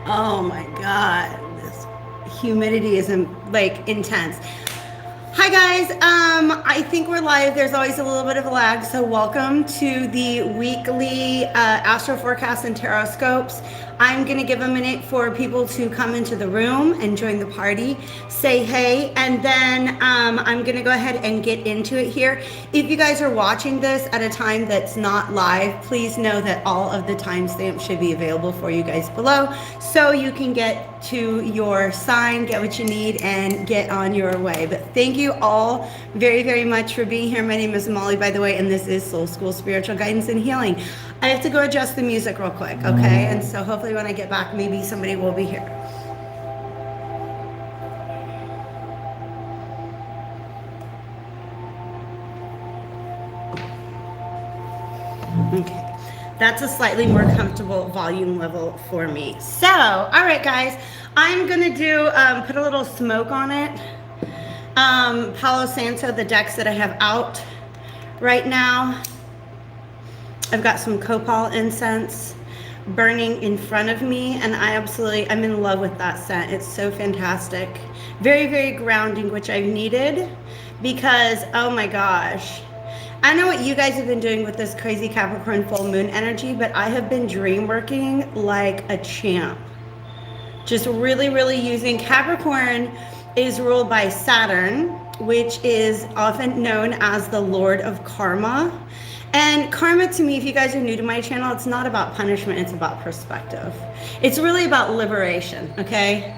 Oh my God, this humidity is like intense. Hi guys, I think we're live. There's always a little bit of a lag, so welcome to the weekly AstroForecast and Tarotscopes. I'm gonna give a minute for people to come into the room and join the party, say hey, and then I'm gonna go ahead and get into it here. If you guys are watching this at a time that's not live, please know that all of the timestamps should be available for you guys below, so you can get to your sign, get what you need, and get on your way. But thank you all very, very much for being here. My name is Molly, by the way, and this is Soul School Spiritual Guidance and Healing. I have to go adjust the music real quick, okay? And so hopefully when I get back, maybe somebody will be here. Okay. That's a slightly more comfortable volume level for me. So, all right, guys, I'm gonna do, put a little smoke on it. Palo Santo, the decks that I have out right now. I've got some copal incense burning in front of me, and I'm in love with that scent. It's so fantastic. Very, very grounding, which I've needed because, oh my gosh. I don't know what you guys have been doing with this crazy Capricorn full moon energy, but I have been dream working like a champ. Just really, really using. Capricorn is ruled by Saturn, which is often known as the Lord of Karma. And karma, to me, if you guys are new to my channel, it's not about punishment, it's about perspective. It's really about liberation, okay?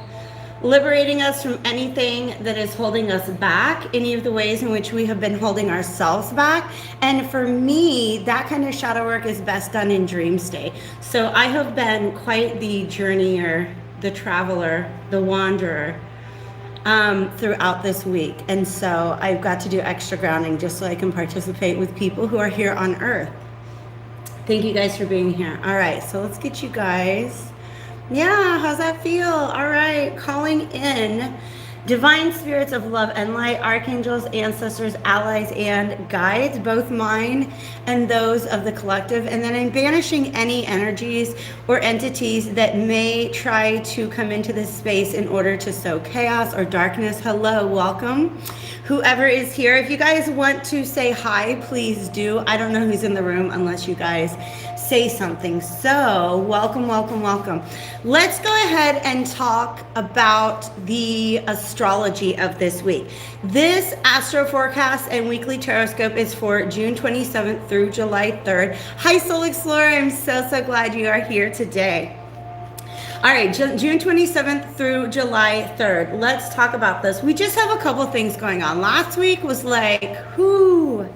Liberating us from anything that is holding us back, any of the ways in which we have been holding ourselves back. And for me, that kind of shadow work is best done in dream state. So I have been quite the journeyer, the traveler, the wanderer throughout this week. And so I've got to do extra grounding just so I can participate with people who are here on Earth. Thank you guys for being here. All right, so let's get you guys. Yeah, how's that feel? All right, calling in divine spirits of love and light, archangels, ancestors, allies, and guides, both mine and those of the collective. And then I'm banishing any energies or entities that may try to come into this space in order to sow chaos or darkness. Hello, welcome. Whoever is here, if you guys want to say hi, please do. I don't know who's in the room unless you guys say something. So welcome, welcome, welcome. Let's go ahead and talk about the astrology of this week. This Astro Forecast and weekly Tarotscope is for June 27th through July 3rd. Hi, Soul Explorer. I'm so glad you are here today. All right, June 27th through July 3rd. Let's talk about this. We just have a couple things going on. Last week was like, whoo.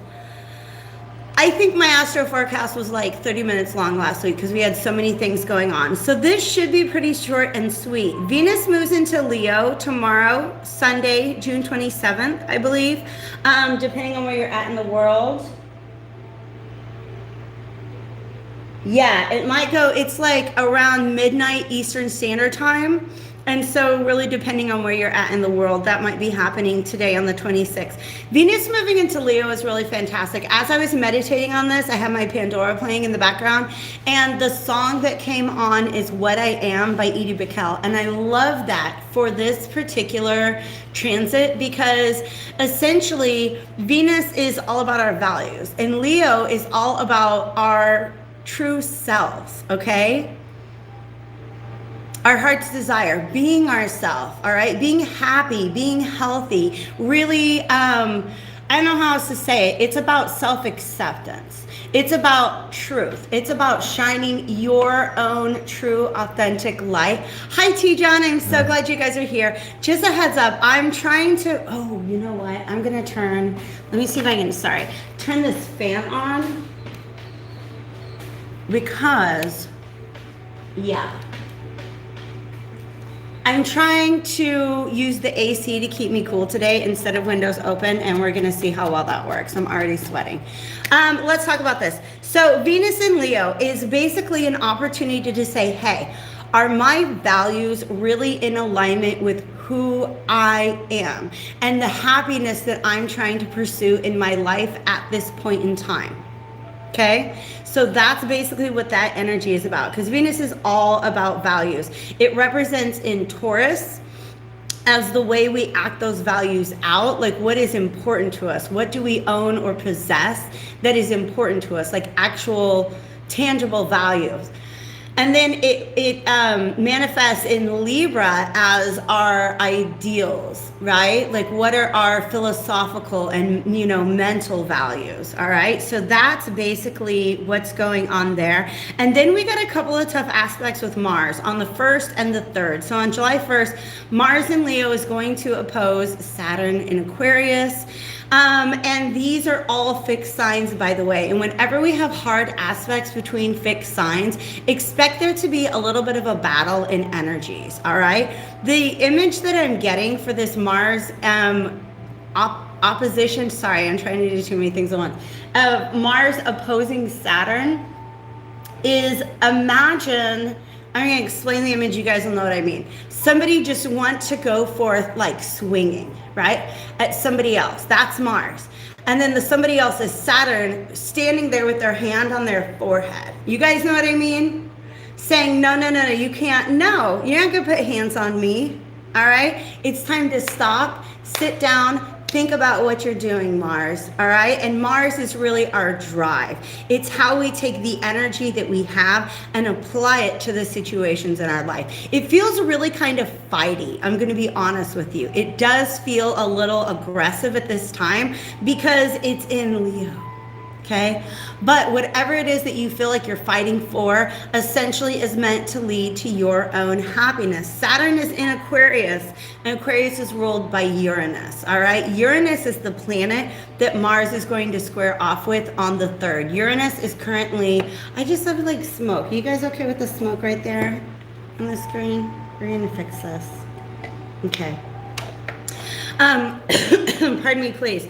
I think my Astro Forecast was like 30 minutes long last week because we had so many things going on. So this should be pretty short and sweet. Venus moves into Leo tomorrow, Sunday, June 27th, I believe, depending on where you're at in the world. Yeah, it might go, it's like around midnight Eastern Standard Time. And so really depending on where you're at in the world, that might be happening today on the 26th. Venus moving into Leo is really fantastic. As I was meditating on this, I had my Pandora playing in the background, and the song that came on is What I Am by Edie Brickell. And I love that for this particular transit because essentially Venus is all about our values and Leo is all about our true selves, okay? Our heart's desire, being ourselves, all right? Being happy, being healthy, really, I don't know how else to say it. It's about self-acceptance. It's about truth. It's about shining your own true, authentic light. Hi, T-John. I'm so glad you guys are here. Just a heads up, I'm trying to, oh, you know what? I'm going to turn, let me see if I can, turn this fan on. Because, yeah. I'm trying to use the AC to keep me cool today instead of windows open, and we're gonna see how well that works. I'm already sweating. Let's talk about this. So Venus in Leo is basically an opportunity to say, hey, are my values really in alignment with who I am and the happiness that I'm trying to pursue in my life at this point in time? Okay, so that's basically what that energy is about, because Venus is all about values. It represents in Taurus as the way we act those values out, like what is important to us, what do we own or possess that is important to us, like actual tangible values. And then it manifests in Libra as our ideals, right? Like what are our philosophical and, you know, mental values, all right? So that's basically what's going on there. And then we got a couple of tough aspects with Mars on the 1st and the 3rd. So on July 1st, Mars in Leo is going to oppose Saturn in Aquarius. And these are all fixed signs, by the way. And whenever we have hard aspects between fixed signs, expect there to be a little bit of a battle in energies, all right? The image that I'm getting for this Mars opposition, sorry, I'm trying to do too many things at once, Mars opposing Saturn is, imagine, I'm going to explain the image, you guys will know what I mean. Somebody just wants to go forth like swinging, right, at somebody else. That's Mars. And then the somebody else is Saturn standing there with their hand on their forehead. You guys know what I mean? Saying, no, no, no, no, you can't. No, you're not going to put hands on me. All right? It's time to stop, sit down, think about what you're doing, Mars, all right? And Mars is really our drive. It's how we take the energy that we have and apply it to the situations in our life. It feels really kind of fighty, I'm gonna be honest with you. It does feel a little aggressive at this time because it's in Leo. Okay, but whatever it is that you feel like you're fighting for essentially is meant to lead to your own happiness. Saturn is in Aquarius, and Aquarius is ruled by Uranus, all right? Uranus is the planet that Mars is going to square off with on the 3rd. Uranus is currently, I just have like smoke. You guys okay with the smoke right there on the screen? We're gonna fix this. Okay. Pardon me, please.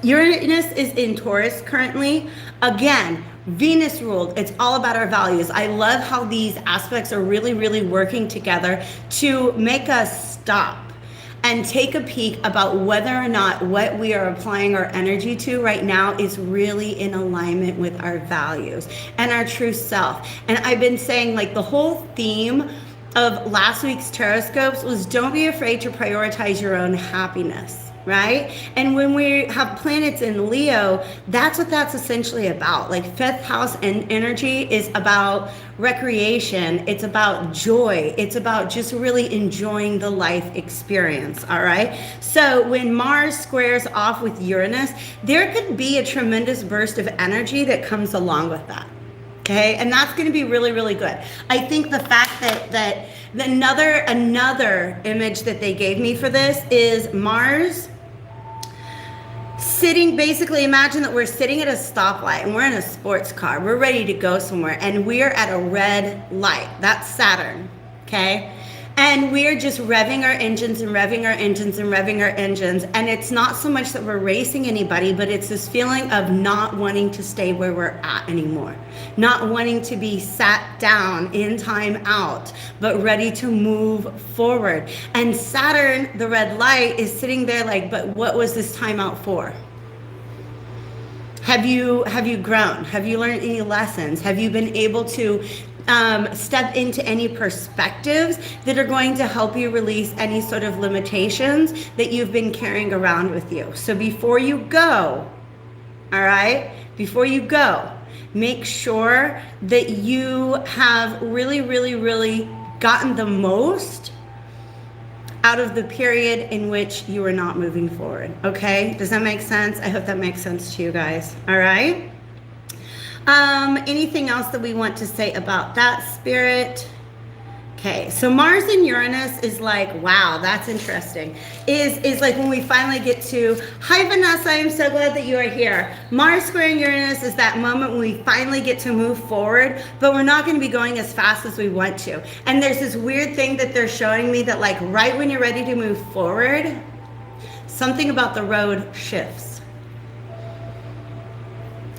Uranus is in Taurus currently. Again, Venus ruled. It's all about our values. I love how these aspects are really, really working together to make us stop and take a peek about whether or not what we are applying our energy to right now is really in alignment with our values and our true self. And I've been saying, like, the whole theme of last week's Tarotscopes was don't be afraid to prioritize your own happiness. Right? And when we have planets in Leo, that's what that's essentially about. Like 5th house and energy is about recreation. It's about joy. It's about just really enjoying the life experience. All right. So when Mars squares off with Uranus, there could be a tremendous burst of energy that comes along with that. Okay. And that's going to be really, really good. I think the fact that another image that they gave me for this is Mars sitting, basically imagine that we're sitting at a stoplight and we're in a sports car. We're ready to go somewhere and we're at a red light. That's Saturn, okay? And we're just revving our engines and revving our engines and revving our engines. And it's not so much that we're racing anybody, but it's this feeling of not wanting to stay where we're at anymore. Not wanting to be sat down in time out, but ready to move forward. And Saturn, the red light, is sitting there like, but what was this time out for? Have you grown? Have you learned any lessons? Have you been able to step into any perspectives that are going to help you release any sort of limitations that you've been carrying around with you? So before you go, all right, before you go, make sure that you have really, really, really gotten the most out of the period in which you are not moving forward. Okay, does that make sense? I hope that makes sense to you guys. All right. Anything else that we want to say about that, Spirit? Okay, so Mars and Uranus is like, wow, that's interesting. Is like when we finally get to, hi Vanessa, I'm so glad that you are here. Mars squaring Uranus is that moment when we finally get to move forward, but we're not going to be going as fast as we want to. And there's this weird thing that they're showing me that, like, right when you're ready to move forward, something about the road shifts.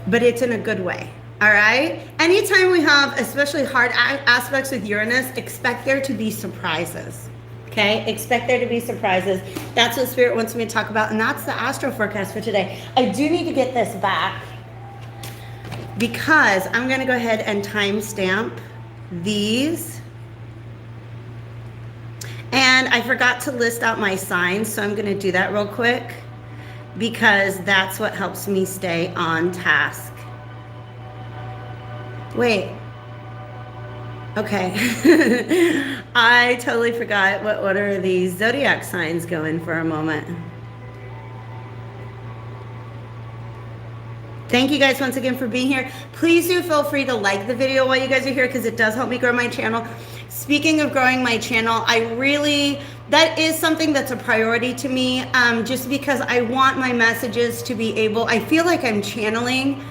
But it's in a good way. All right. Anytime we have especially hard aspects with Uranus, expect there to be surprises. Okay. Expect there to be surprises. That's what Spirit wants me to talk about. And that's the Astro Forecast for today. I do need to get this back. because I'm going to go ahead and timestamp these. And I forgot to list out my signs, so I'm going to do that real quick because that's what helps me stay on task. Wait. Okay. I totally forgot what order these zodiac signs go in for a moment. Thank you guys once again for being here. Please do feel free to like the video while you guys are here because it does help me grow my channel. Speaking of growing my channel, that is something that's a priority to me, just because I want my messages to be able, I feel like I'm channeling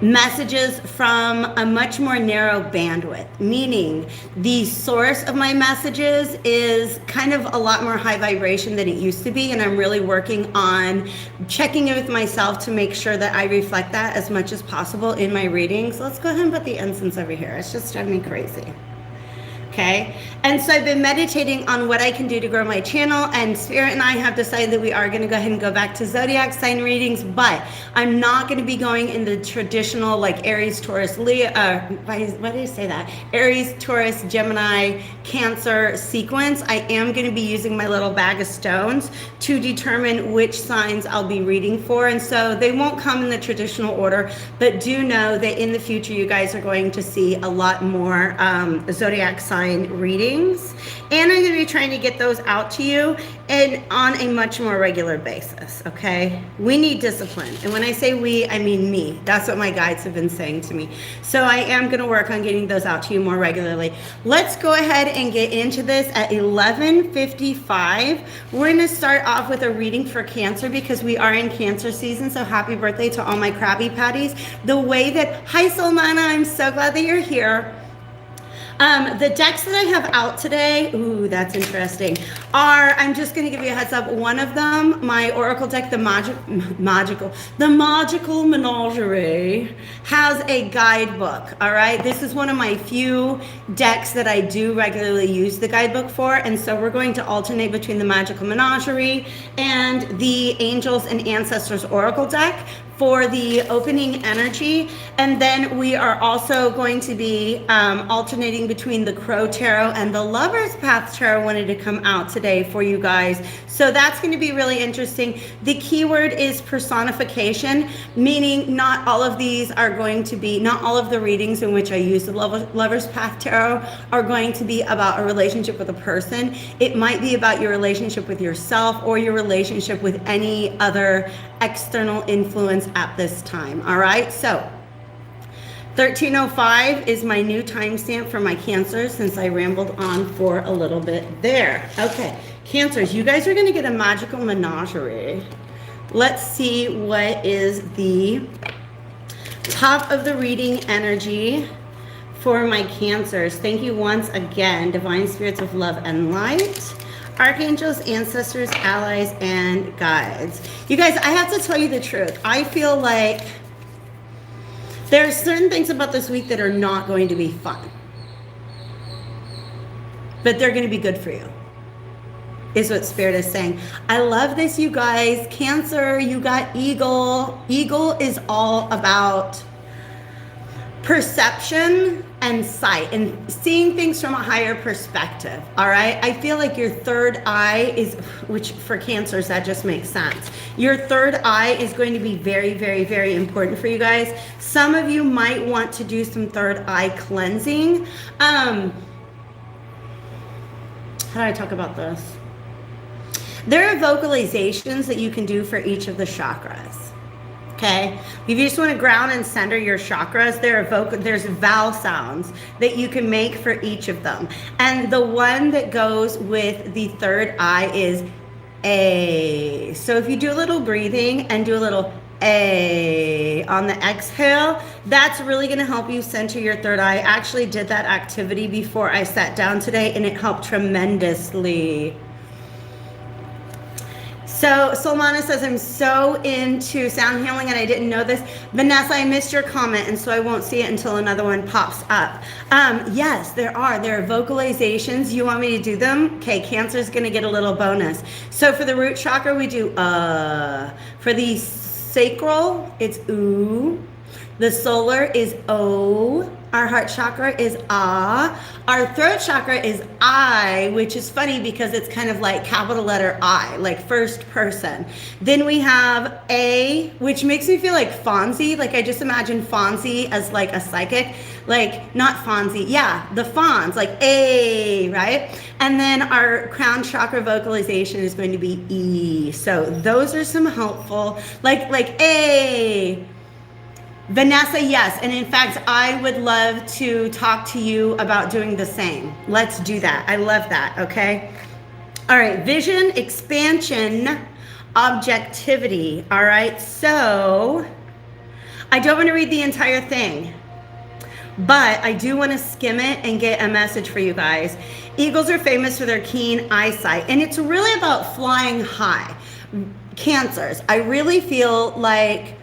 messages from a much more narrow bandwidth, meaning the source of my messages is kind of a lot more high vibration than it used to be, and I'm really working on checking in with myself to make sure that I reflect that as much as possible in my readings. Let's go ahead and put the incense over here. It's just driving me crazy. Okay, and so I've been meditating on what I can do to grow my channel, and Spirit and I have decided that we are going to go ahead and go back to zodiac sign readings, but I'm not going to be going in the traditional like Aries, Taurus, Leo, why did I say that? Aries, Taurus, Gemini, Cancer sequence. I am going to be using my little bag of stones to determine which signs I'll be reading for, and so they won't come in the traditional order, but do know that in the future you guys are going to see a lot more zodiac sign readings, and I'm going to be trying to get those out to you and on a much more regular basis. Okay, we need discipline, and when I say we, I mean me. That's what my guides have been saying to me, so I am going to work on getting those out to you more regularly. Let's go ahead and get into this at 11:55. We're going to start off with a reading for Cancer because we are in Cancer season, so happy birthday to all my Krabby Patties. Hi Solana, I'm so glad that you're here. The decks that I have out today, ooh, that's interesting, I'm just going to give you a heads up. One of them, my Oracle deck, the Magical Menagerie, has a guidebook, all right? This is one of my few decks that I do regularly use the guidebook for, and so we're going to alternate between the Magical Menagerie and the Angels and Ancestors Oracle deck for the opening energy, and then we are also going to be alternating between the Crow Tarot and the Lover's Path Tarot wanted to come out today for you guys. So that's going to be really interesting. The keyword is personification, meaning not all of the readings in which I use the Lover's Path Tarot are going to be about a relationship with a person. It might be about your relationship with yourself or your relationship with any other external influence at this time. All right, so 13:05 is my new timestamp for my Cancer, since I rambled on for a little bit there. Okay, Cancers, you guys are going to get a magical menagerie. Let's see what is the top of the reading energy for my Cancers. Thank you once again, Divine Spirits of Love and Light, Archangels, Ancestors, Allies, and Guides. You guys, I have to tell you the truth. I feel like there are certain things about this week that are not going to be fun, but they're going to be good for you, is what Spirit is saying. I love this, you guys. Cancer, you got Eagle. Eagle is all about perception and sight and seeing things from a higher perspective. All right, I feel like your third eye is, which for Cancers that just makes sense, your third eye is going to be very, very, very important for you guys. Some of you might want to do some third eye cleansing. How do I talk about this? There are vocalizations that you can do for each of the chakras. Okay, if you just want to ground and center your chakras, there's vowel sounds that you can make for each of them. And the one that goes with the third eye is A. So if you do a little breathing and do a little A on the exhale, that's really going to help you center your third eye. I actually did that activity before I sat down today, and it helped tremendously. So Solmana says, I'm so into sound healing and I didn't know this. Vanessa, I missed your comment, and so I won't see it until another one pops up. Yes, there are vocalizations. You want me to do them? Okay, Cancer is going to get a little bonus. So for the root chakra, we do for the sacral, it's ooh. The solar is O. Our heart chakra is A. Our throat chakra is I, which is funny because it's kind of like capital letter I, like first person. Then we have A, which makes me feel like Fonzie. Like I just imagine Fonzie as like a psychic, like not Fonzie. Yeah, the Fonz, like A, right? And then our crown chakra vocalization is going to be E. So those are some helpful, like A. Vanessa, yes. And in fact, I would love to talk to you about doing the same. Let's do that. I love that. Okay. All right. Vision, expansion, objectivity. All right. So I don't want to read the entire thing, but I do want to skim it and get a message for you guys. Eagles are famous for their keen eyesight, and it's really about flying high. Cancers, I really feel like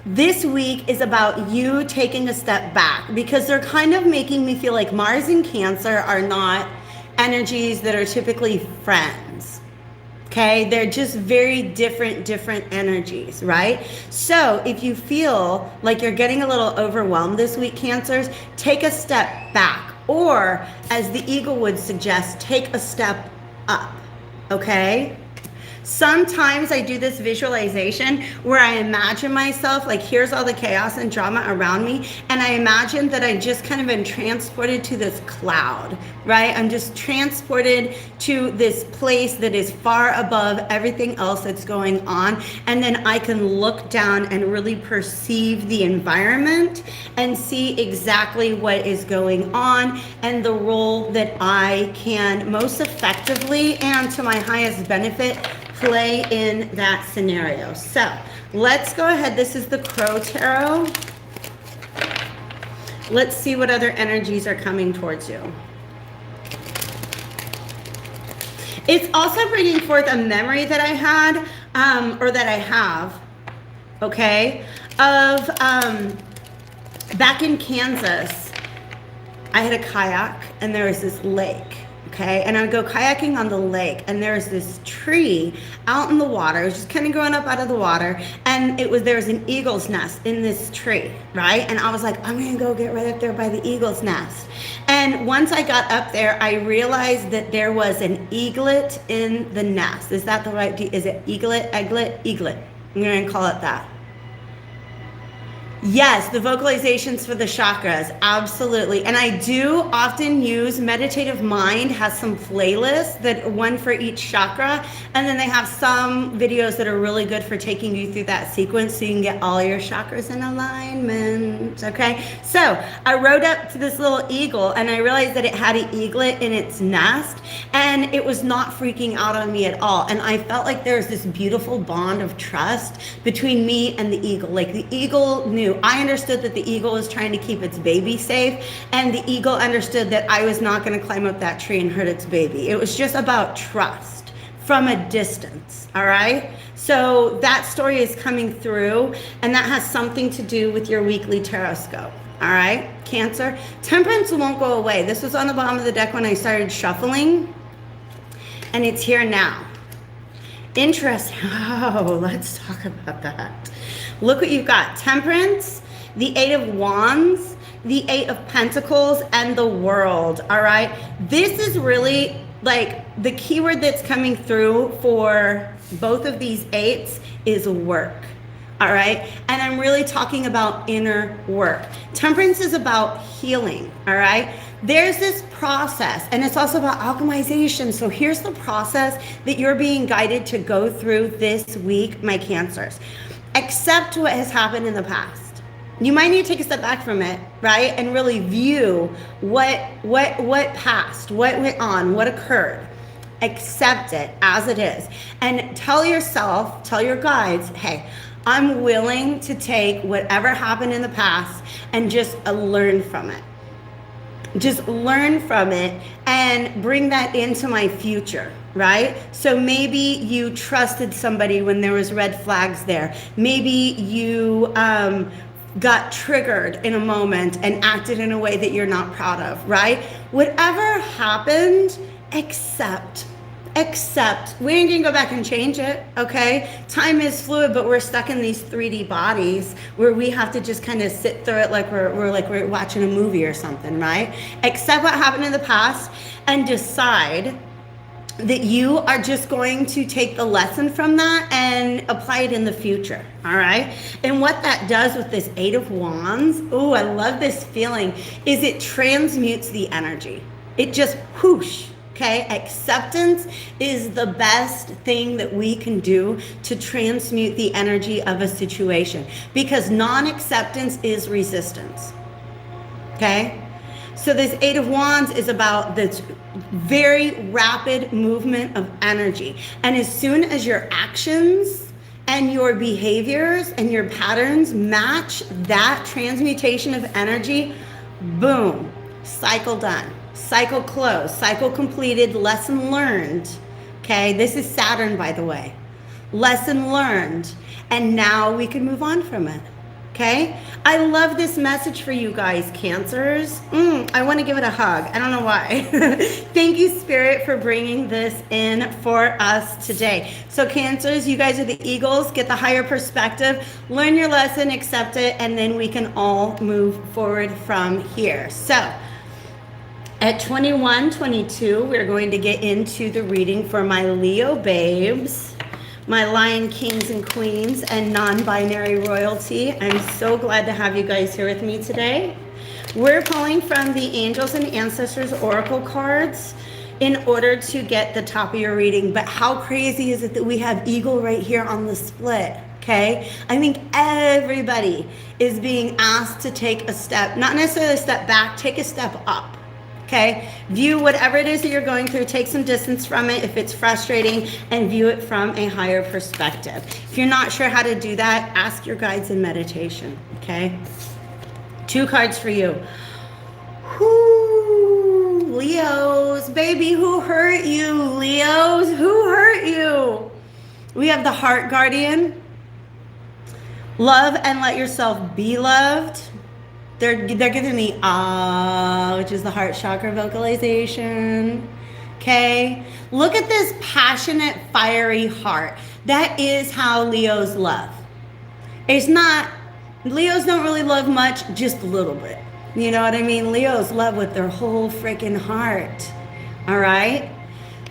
this week is about you taking a step back, because they're kind of making me feel like Mars and Cancer are not energies that are typically friends. Okay, they're just very different energies, right? So if you feel like you're getting a little overwhelmed this week, Cancers, take a step back, or as the eagle would suggest, take a step up. Okay. Sometimes I do this visualization where I imagine myself, like here's all the chaos and drama around me, and I imagine that I just kind of been transported to this cloud, right? I'm just transported to this place that is far above everything else that's going on, and then I can look down and really perceive the environment and see exactly what is going on and the role that I can most effectively and to my highest benefit play in that scenario. So let's go ahead. This is the Crow Tarot. Let's see what other energies are coming towards you. It's also bringing forth a memory that I had, or that I have, okay, of back in Kansas, I had a kayak and there was this lake. Okay, and I would go kayaking on the lake, and there's this tree out in the water. It was just kind of growing up out of the water, and there was an eagle's nest in this tree, right? And I was like, I'm gonna go get right up there by the eagle's nest. And once I got up there, I realized that there was an eaglet in the nest. Is that the right? Is it eaglet, eaglet, eaglet? I'm gonna call it that. Yes, the vocalizations for the chakras, absolutely. And I do often use Meditative Mind, has some playlists that one for each chakra, and then they have some videos that are really good for taking you through that sequence so you can get all your chakras in alignment, okay? So I rode up to this little eagle, and I realized that it had an eaglet in its nest, and it was not freaking out on me at all. And I felt like there was this beautiful bond of trust between me and the eagle. Like the eagle knew, I understood that the eagle was trying to keep its baby safe, and the eagle understood that I was not going to climb up that tree and hurt its baby. It was just about trust from a distance, all right? So that story is coming through, and that has something to do with your weekly Tarotscope, all right? Cancer. Temperance won't go away. This was on the bottom of the deck when I started shuffling, and it's here now. Interesting. Oh, let's talk about that. Look what you've got. Temperance, the Eight of Wands, the Eight of Pentacles, and the World, all right? This is really like the keyword that's coming through for both of these eights is work, all right? And I'm really talking about inner work. Temperance is about healing, all right? There's this process, and it's also about alchemization. So here's the process that you're being guided to go through this week, my Cancers. Accept what has happened in the past. You might need to take a step back from it, right? And really view what passed, what went on, what occurred. Accept it as it is. And tell yourself, tell your guides, hey, I'm willing to take whatever happened in the past and just learn from it. Just learn from it and bring that into my future, right? So maybe you trusted somebody when there was red flags there. Maybe you got triggered in a moment and acted in a way that you're not proud of, right? Whatever happened, accept Except we ain't gonna go back and change it, okay? Time is fluid, but we're stuck in these 3D bodies where we have to just kind of sit through it like we're watching a movie or something, right? Accept what happened in the past and decide that you are just going to take the lesson from that and apply it in the future, all right? And what that does with this Eight of Wands, oh, I love this feeling, is it transmutes the energy. It just whoosh, okay? Acceptance is the best thing that we can do to transmute the energy of a situation, because non-acceptance is resistance, okay? So this Eight of Wands is about this very rapid movement of energy. And as soon as your actions and your behaviors and your patterns match that transmutation of energy, boom, cycle done, cycle closed, cycle completed, lesson learned. Okay, this is Saturn, by the way. Lesson learned. And now we can move on from it. Okay, I love this message for you guys, Cancers. I want to give it a hug. I don't know why. Thank you, Spirit, for bringing this in for us today. So Cancers, you guys are the eagles. Get the higher perspective, learn your lesson, accept it, and then we can all move forward from here. So at 21:22, we're going to get into the reading for my Leo babes, my Lion Kings and Queens, and non-binary royalty. I'm so glad to have you guys here with me today. We're pulling from the Angels and Ancestors Oracle cards in order to get the top of your reading. But how crazy is it that we have Eagle right here on the split? Okay, I think everybody is being asked to take a step, not necessarily a step back, take a step up. Okay, view whatever it is that you're going through, take some distance from it if it's frustrating, and view it from a higher perspective. If you're not sure how to do that, ask your guides in meditation. Okay, 2 cards for you. Whoo, Leos, baby, who hurt you? Leos, who hurt you? We have the Heart Guardian. Love and let yourself be loved. They're giving me which is the heart chakra vocalization. Okay, look at this passionate, fiery heart. That is how Leos love. It's not, Leos don't really love much, just a little bit. You know what I mean? Leos love with their whole freaking heart. All right.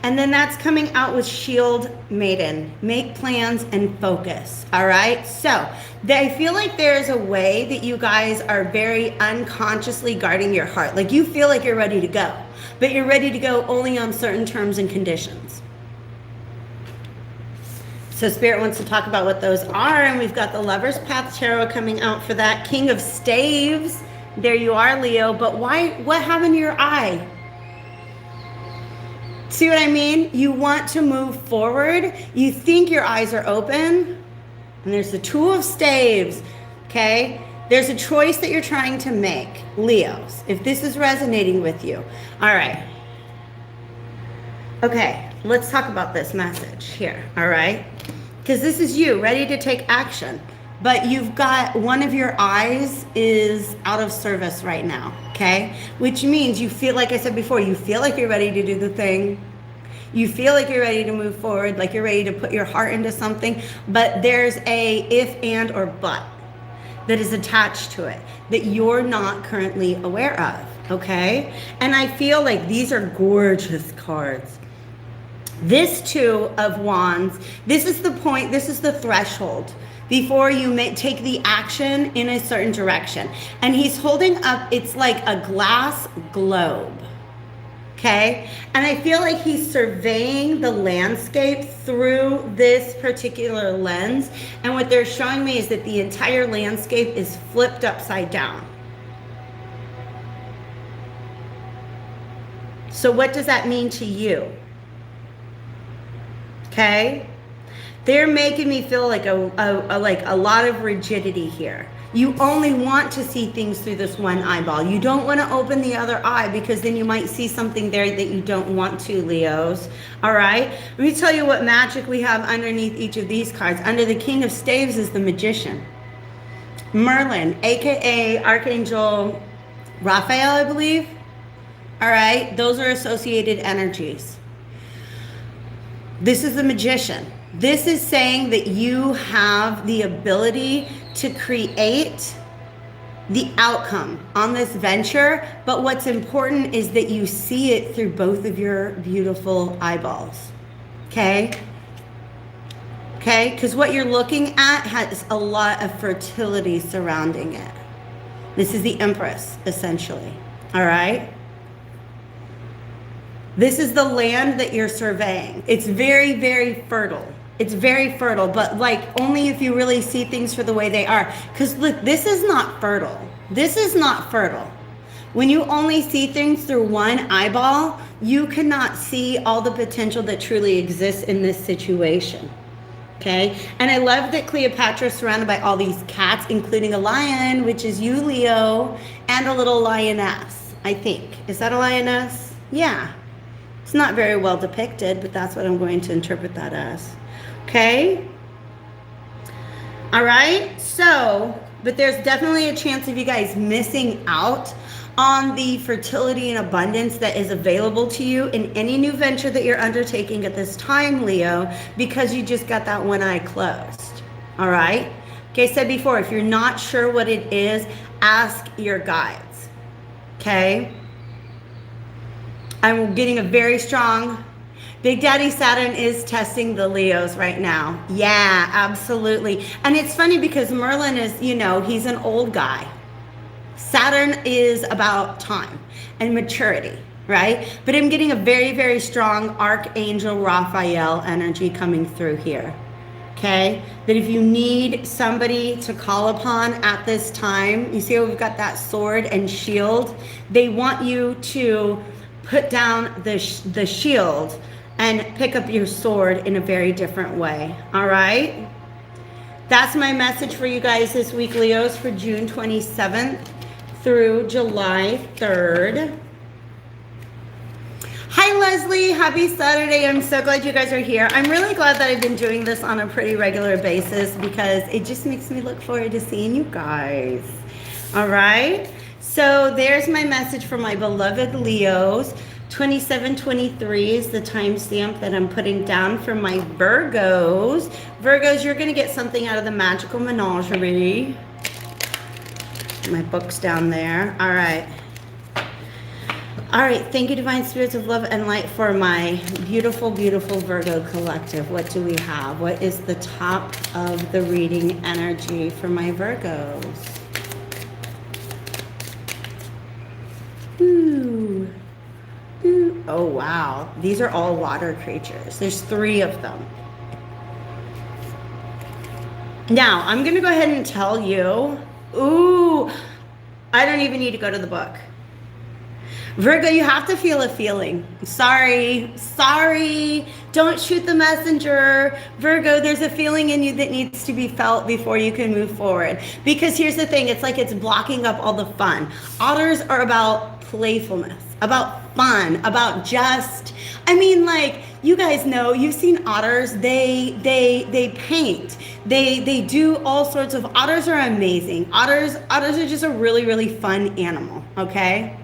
And then that's coming out with Shield Maiden. Make plans and focus. All right. So I feel like there's a way that you guys are very unconsciously guarding your heart. Like you feel like you're ready to go, but you're ready to go only on certain terms and conditions. So Spirit wants to talk about what those are. And we've got the Lover's Path Tarot coming out for that. King of Staves. There you are, Leo. But why? What happened to your eye? See what I mean? You want to move forward. You think your eyes are open. And there's the Two of Staves. Okay? There's a choice that you're trying to make. Leos, if this is resonating with you. All right. Okay. Let's talk about this message here. All right? Because this is you ready to take action. But you've got one of your eyes is out of service right now, okay? Which means you feel, like I said before, you feel like you're ready to do the thing. You feel like you're ready to move forward, like you're ready to put your heart into something, but there's a if, and, or but that is attached to it that you're not currently aware of, okay? And I feel like these are gorgeous cards. This Two of Wands, this is the point, this is the threshold before you take the action in a certain direction. And he's holding up, it's like a glass globe, okay? And I feel like he's surveying the landscape through this particular lens. And what they're showing me is that the entire landscape is flipped upside down. So what does that mean to you? Okay? They're making me feel like a lot of rigidity here. You only want to see things through this one eyeball. You don't want to open the other eye because then you might see something there that you don't want to, Leos. All right? Let me tell you what magic we have underneath each of these cards. Under the King of Staves is the Magician. Merlin, aka Archangel Raphael, I believe. All right? Those are associated energies. This is the Magician. This is saying that you have the ability to create the outcome on this venture, but what's important is that you see it through both of your beautiful eyeballs. Okay? Okay? Because what you're looking at has a lot of fertility surrounding it. This is the Empress, essentially. All right? This is the land that you're surveying. It's very, very fertile. It's very fertile, but like only if you really see things for the way they are. Because look, this is not fertile. This is not fertile. When you only see things through one eyeball, you cannot see all the potential that truly exists in this situation. Okay? And I love that Cleopatra is surrounded by all these cats, including a lion, which is you, Leo, and a little lioness, I think. Is that a lioness? Yeah. It's not very well depicted, but that's what I'm going to interpret that as. Okay? All right? So, but there's definitely a chance of you guys missing out on the fertility and abundance that is available to you in any new venture that you're undertaking at this time, Leo, because you just got that one eye closed. All right? Okay, I said before, if you're not sure what it is, ask your guides. Okay? I'm getting a very strong Big Daddy Saturn is testing the Leos right now. Yeah, absolutely. And it's funny because Merlin is, you know, he's an old guy. Saturn is about time and maturity, right? But I'm getting a very, very strong Archangel Raphael energy coming through here. Okay? That if you need somebody to call upon at this time, you see how we've got that sword and shield? They want you to put down the shield and pick up your sword in a very different way. All right? That's my message for you guys this week, Leos, for June 27th through July 3rd. Hi, Leslie. Happy Saturday. I'm so glad you guys are here. I'm really glad that I've been doing this on a pretty regular basis because it just makes me look forward to seeing you guys. All right? So there's my message for my beloved Leos. 2723 is the timestamp that I'm putting down for my Virgos. Virgos, you're going to get something out of the magical menagerie. My book's down there. All right. All right. Thank you, Divine Spirits of Love and Light, for my beautiful, beautiful Virgo collective. What do we have? What is the top of the reading energy for my Virgos? Ooh. Ooh. Oh, wow. These are all water creatures. There's 3 of them. Now, I'm going to go ahead and tell you. Ooh, I don't even need to go to the book. Virgo, you have to feel a feeling. Sorry. Don't shoot the messenger. Virgo, there's a feeling in you that needs to be felt before you can move forward. Because here's the thing, it's like it's blocking up all the fun. Otters are about playfulness, about fun, about just, I mean, like, you guys know, you've seen otters, they paint, they do all sorts of, otters are amazing. Otters are just a really, really fun animal, okay?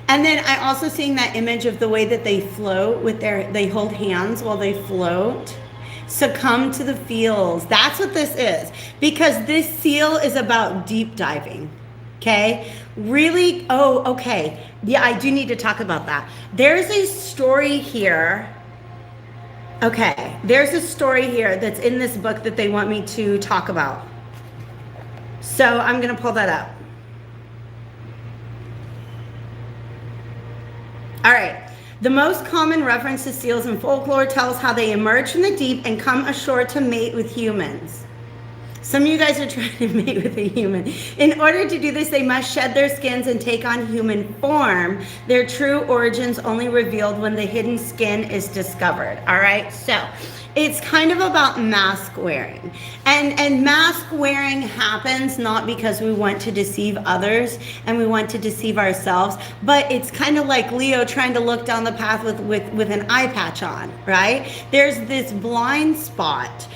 And then I also seeing that image of the way that they float with they hold hands while they float. Succumb to the feels. That's what this is. Because this seal is about deep diving. Okay? Really, oh, okay. Yeah, I do need to talk about that. There's a story here. Okay. There's a story here that's in this book that they want me to talk about. So I'm going to pull that up. All right. The most common reference to seals in folklore tells how they emerge from the deep and come ashore to mate with humans. Some of you guys are trying to mate with a human. In order to do this, they must shed their skins and take on human form. Their true origins only revealed when the hidden skin is discovered. All right. So it's kind of about mask wearing. And mask wearing happens not because we want to deceive others and we want to deceive ourselves, but it's kind of like Leo trying to look down the path with an eye patch on, right? There's this blind spot.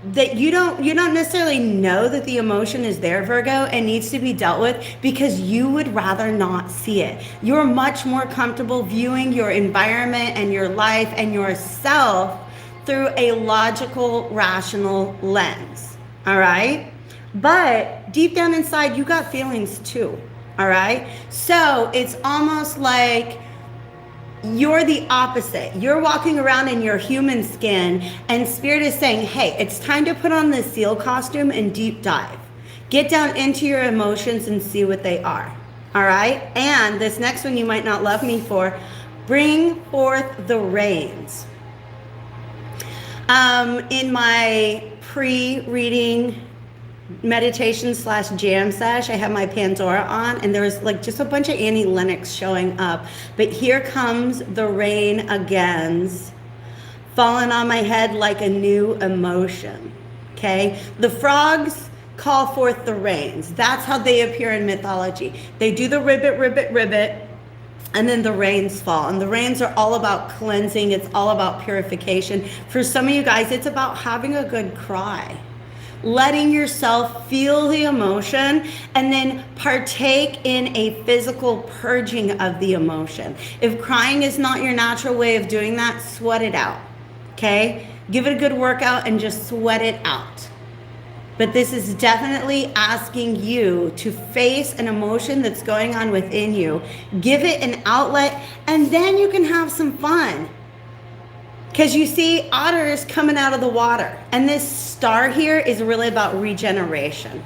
that you don't necessarily know that the emotion is there, Virgo, and needs to be dealt with because you would rather not see it. You're much more comfortable viewing your environment and your life and yourself through a logical, rational lens. All right? But deep down inside, you got feelings too. All right? So it's almost like you're the opposite. You're walking around in your human skin, and Spirit is saying, hey, it's time to put on this seal costume and deep dive. Get down into your emotions and see what they are. All right? And this next one you might not love me for, bring forth the rains. In my pre-reading meditation / jam sesh, I have my Pandora on, and there was like just a bunch of Annie Lennox showing up. But here comes the rain again, falling on my head like a new emotion. Okay? The frogs call forth the rains. That's how they appear in mythology. They do the ribbit, ribbit, ribbit, and then the rains fall. And the rains are all about cleansing. It's all about purification. For some of you guys, it's about having a good cry. Letting yourself feel the emotion and then partake in a physical purging of the emotion. If crying is not your natural way of doing that, sweat it out, okay? Give it a good workout and just sweat it out. But this is definitely asking you to face an emotion that's going on within you, give it an outlet, and then you can have some fun. Because you see otters coming out of the water. And this star here is really about regeneration.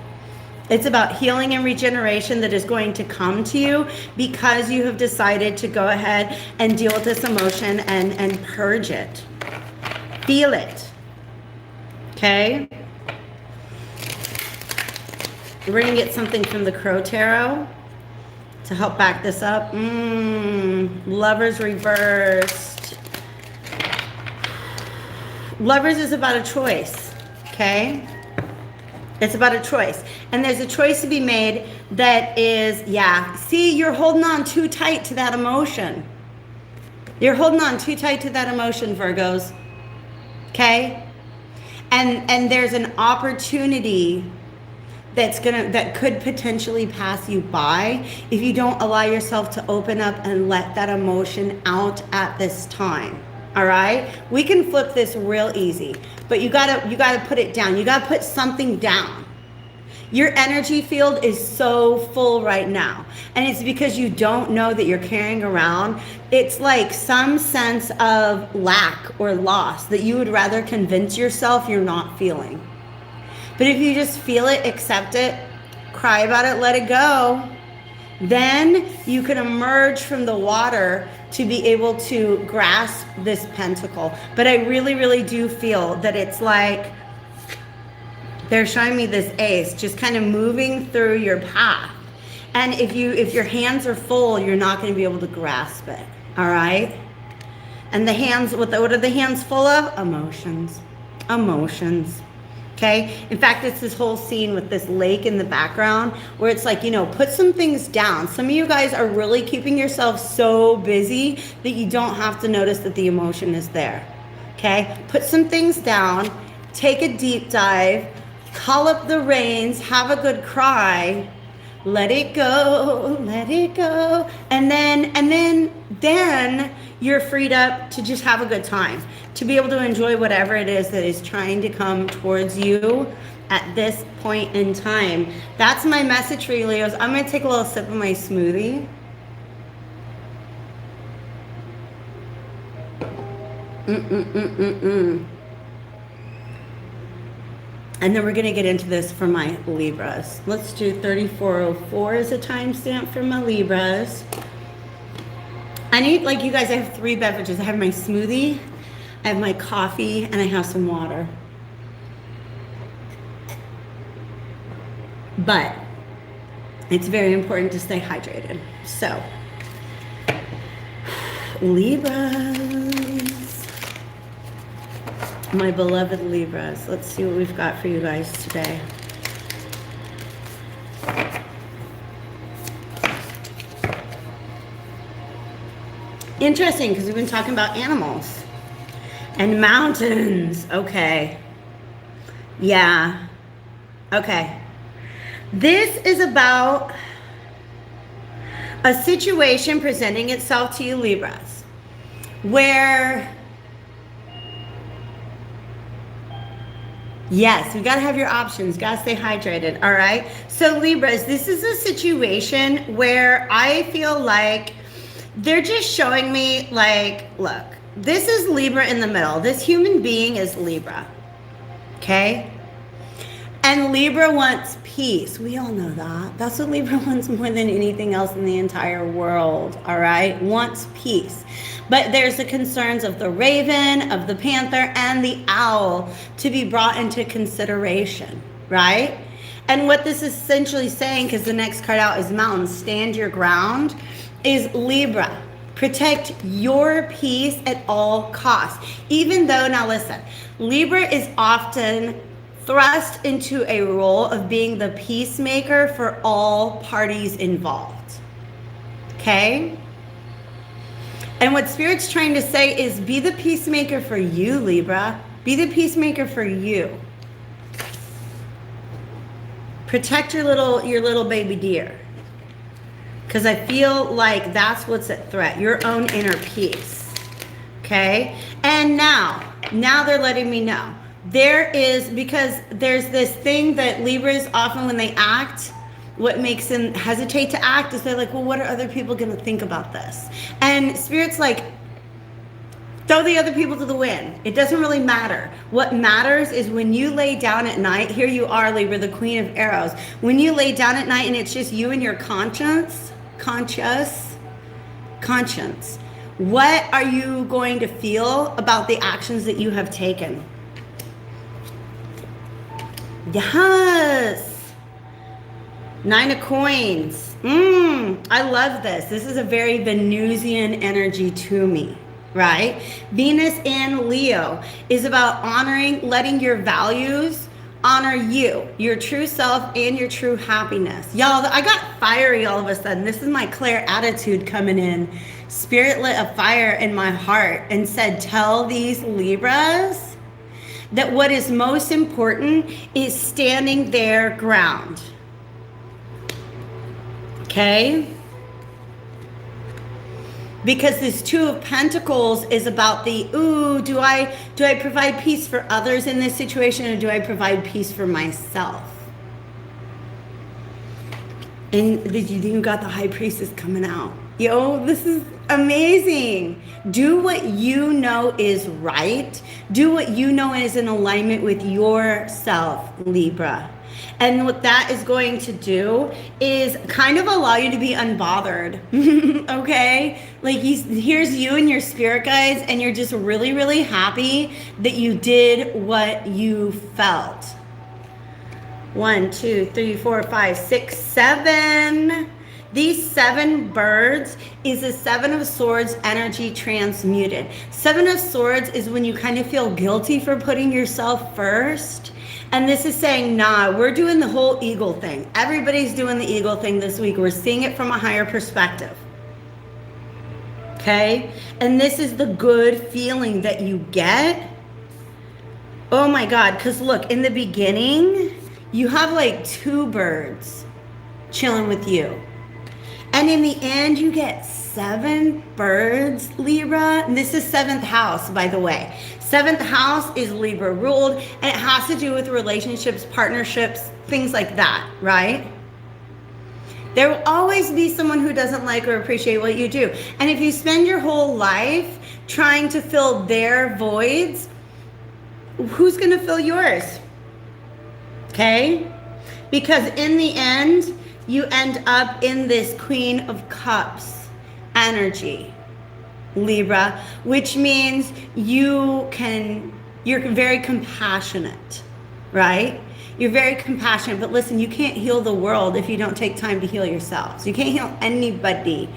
It's about healing and regeneration that is going to come to you because you have decided to go ahead and deal with this emotion and purge it. Feel it. Okay? We're going to get something from the Crow Tarot to help back this up. Lovers reversed. Lovers is about a choice, okay? It's about a choice. And there's a choice to be made that is, see, you're holding on too tight to that emotion. You're holding on too tight to that emotion, Virgos, okay? And there's an opportunity that could potentially pass you by if you don't allow yourself to open up and let that emotion out at this time. All right, we can flip this real easy, but you gotta put it down. You gotta put something down. Your energy field is so full right now, and it's because you don't know that you're carrying around. It's like some sense of lack or loss that you would rather convince yourself you're not feeling. But if you just feel it, accept it, cry about it, let it go, then you can emerge from the water to be able to grasp this pentacle. But I really, really do feel that it's like they're showing me this ace just kind of moving through your path. And if your hands are full, you're not going to be able to grasp it. All right? And the hands, what are the hands full of? Emotions. Emotions. Okay? In fact, it's this whole scene with this lake in the background where it's like, put some things down. Some of you guys are really keeping yourself so busy that you don't have to notice that the emotion is there. Okay? Put some things down, take a deep dive, call up the rains, have a good cry, let it go, and then you're freed up to just have a good time, to be able to enjoy whatever it is that is trying to come towards you at this point in time. That's my message for you, Leos. I'm going to take a little sip of my smoothie. And then we're going to get into this for my Libras. Let's do 3404 as a timestamp for my Libras. I need, like you guys, I have 3 beverages. I have my smoothie, I have my coffee, and I have some water. But it's very important to stay hydrated. So, Libras. My beloved Libras. Let's see what we've got for you guys today. Interesting, because we've been talking about animals and mountains. Okay. Yeah. Okay. This is about a situation presenting itself to you, Libras, where, yes, we got to have your options. Got to stay hydrated. All right. So Libras, this is a situation where I feel like they're just showing me like, look, this is Libra in the middle. This human being is Libra. Okay. And Libra wants peace. We all know that. That's what Libra wants more than anything else in the entire world, all right? Wants peace. But there's the concerns of the raven, of the panther, and the owl to be brought into consideration, right? And what this is essentially saying, because the next card out is mountain, stand your ground, is Libra. Protect your peace at all costs. Even though, now listen, Libra is often thrust into a role of being the peacemaker for all parties involved. Okay? And what Spirit's trying to say is be the peacemaker for you, Libra. Be the peacemaker for you. Protect your little baby deer. Because I feel like that's what's at threat. Your own inner peace. Okay? And now they're letting me know. There is, because there's this thing that Libras often when they act, what makes them hesitate to act is they're like, well, what are other people going to think about this? And Spirit's like, throw the other people to the wind. It doesn't really matter. What matters is when you lay down at night, here you are, Libra, the queen of arrows. When you lay down at night and it's just you and your conscience, what are you going to feel about the actions that you have taken? Yes. 9 of coins. I love this. This is a very Venusian energy to me, right? Venus in Leo is about honoring, letting your values honor you, your true self, and your true happiness. Y'all, I got fiery all of a sudden. This is my Claire attitude coming in. Spirit lit a fire in my heart and said, tell these Libras that what is most important is standing their ground. Okay? Because this 2 of Pentacles is about the, do I provide peace for others in this situation, or do I provide peace for myself? And you got the High Priestess coming out. Yo, this is amazing. Do what you know is right. Do what you know is in alignment with yourself, Libra. And what that is going to do is kind of allow you to be unbothered. Okay? Like here's you and your spirit guides, and you're just really, really happy that you did what you felt. 1, 2, 3, 4, 5, 6, 7. These 7 birds is the 7 of Swords energy transmuted. 7 of Swords is when you kind of feel guilty for putting yourself first. And this is saying, nah, we're doing the whole eagle thing. Everybody's doing the eagle thing this week. We're seeing it from a higher perspective. Okay? And this is the good feeling that you get. Oh my God, because look, in the beginning, you have like 2 birds chilling with you. And in the end, you get 7 birds, Libra. And this is 7th house, by the way. 7th house is Libra ruled, and it has to do with relationships, partnerships, things like that, right? There will always be someone who doesn't like or appreciate what you do. And if you spend your whole life trying to fill their voids, who's going to fill yours? Okay? Because in the end, you end up in this Queen of Cups energy, Libra, which means you're very compassionate, right? You're very compassionate, but listen, you can't heal the world if you don't take time to heal yourself. So you can't heal anybody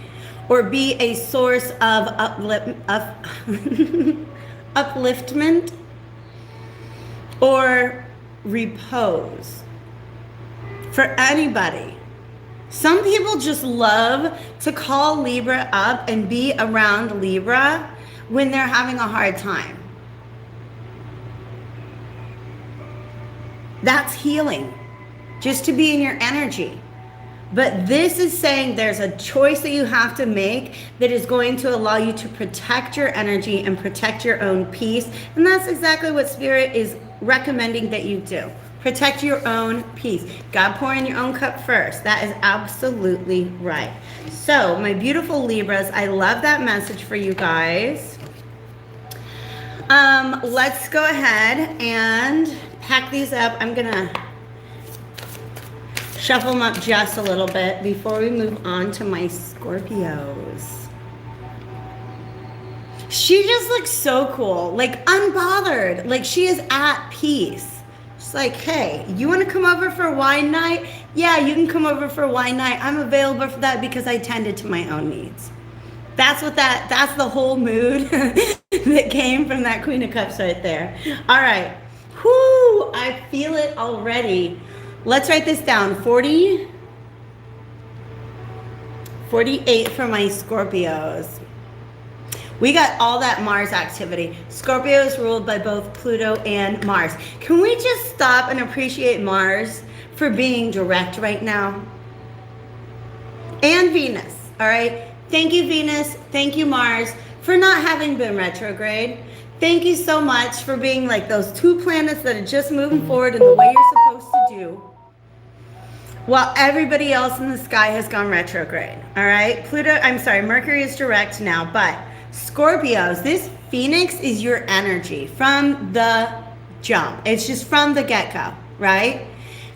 or be a source of upliftment or repose for anybody. Some people just love to call Libra up and be around Libra when they're having a hard time. That's healing, just to be in your energy. But this is saying there's a choice that you have to make that is going to allow you to protect your energy and protect your own peace. And that's exactly what Spirit is recommending that you do. Protect your own peace. God, pour in your own cup first. That is absolutely right. So, my beautiful Libras, I love that message for you guys. Let's go ahead and pack these up. I'm going to shuffle them up just a little bit before we move on to my Scorpios. She just looks so cool, like unbothered, like she is at peace. She's like, hey, you want to come over for wine night? Yeah, you can come over for wine night. I'm available for that because I tended to my own needs. That's the whole mood that came from that Queen of Cups right there. All right. Whoo, I feel it already. Let's write this down. 48 for my Scorpios. We got all that Mars activity. Scorpio is ruled by both Pluto and Mars. Can we just stop and appreciate Mars for being direct right now? And Venus, all right? Thank you, Venus. Thank you, Mars, for not having been retrograde. Thank you so much for being like those two planets that are just moving forward in the way you're supposed to do, while everybody else in the sky has gone retrograde, all right? Mercury is direct now, but Scorpios, this Phoenix is your energy from the jump. It's just from the get-go, right?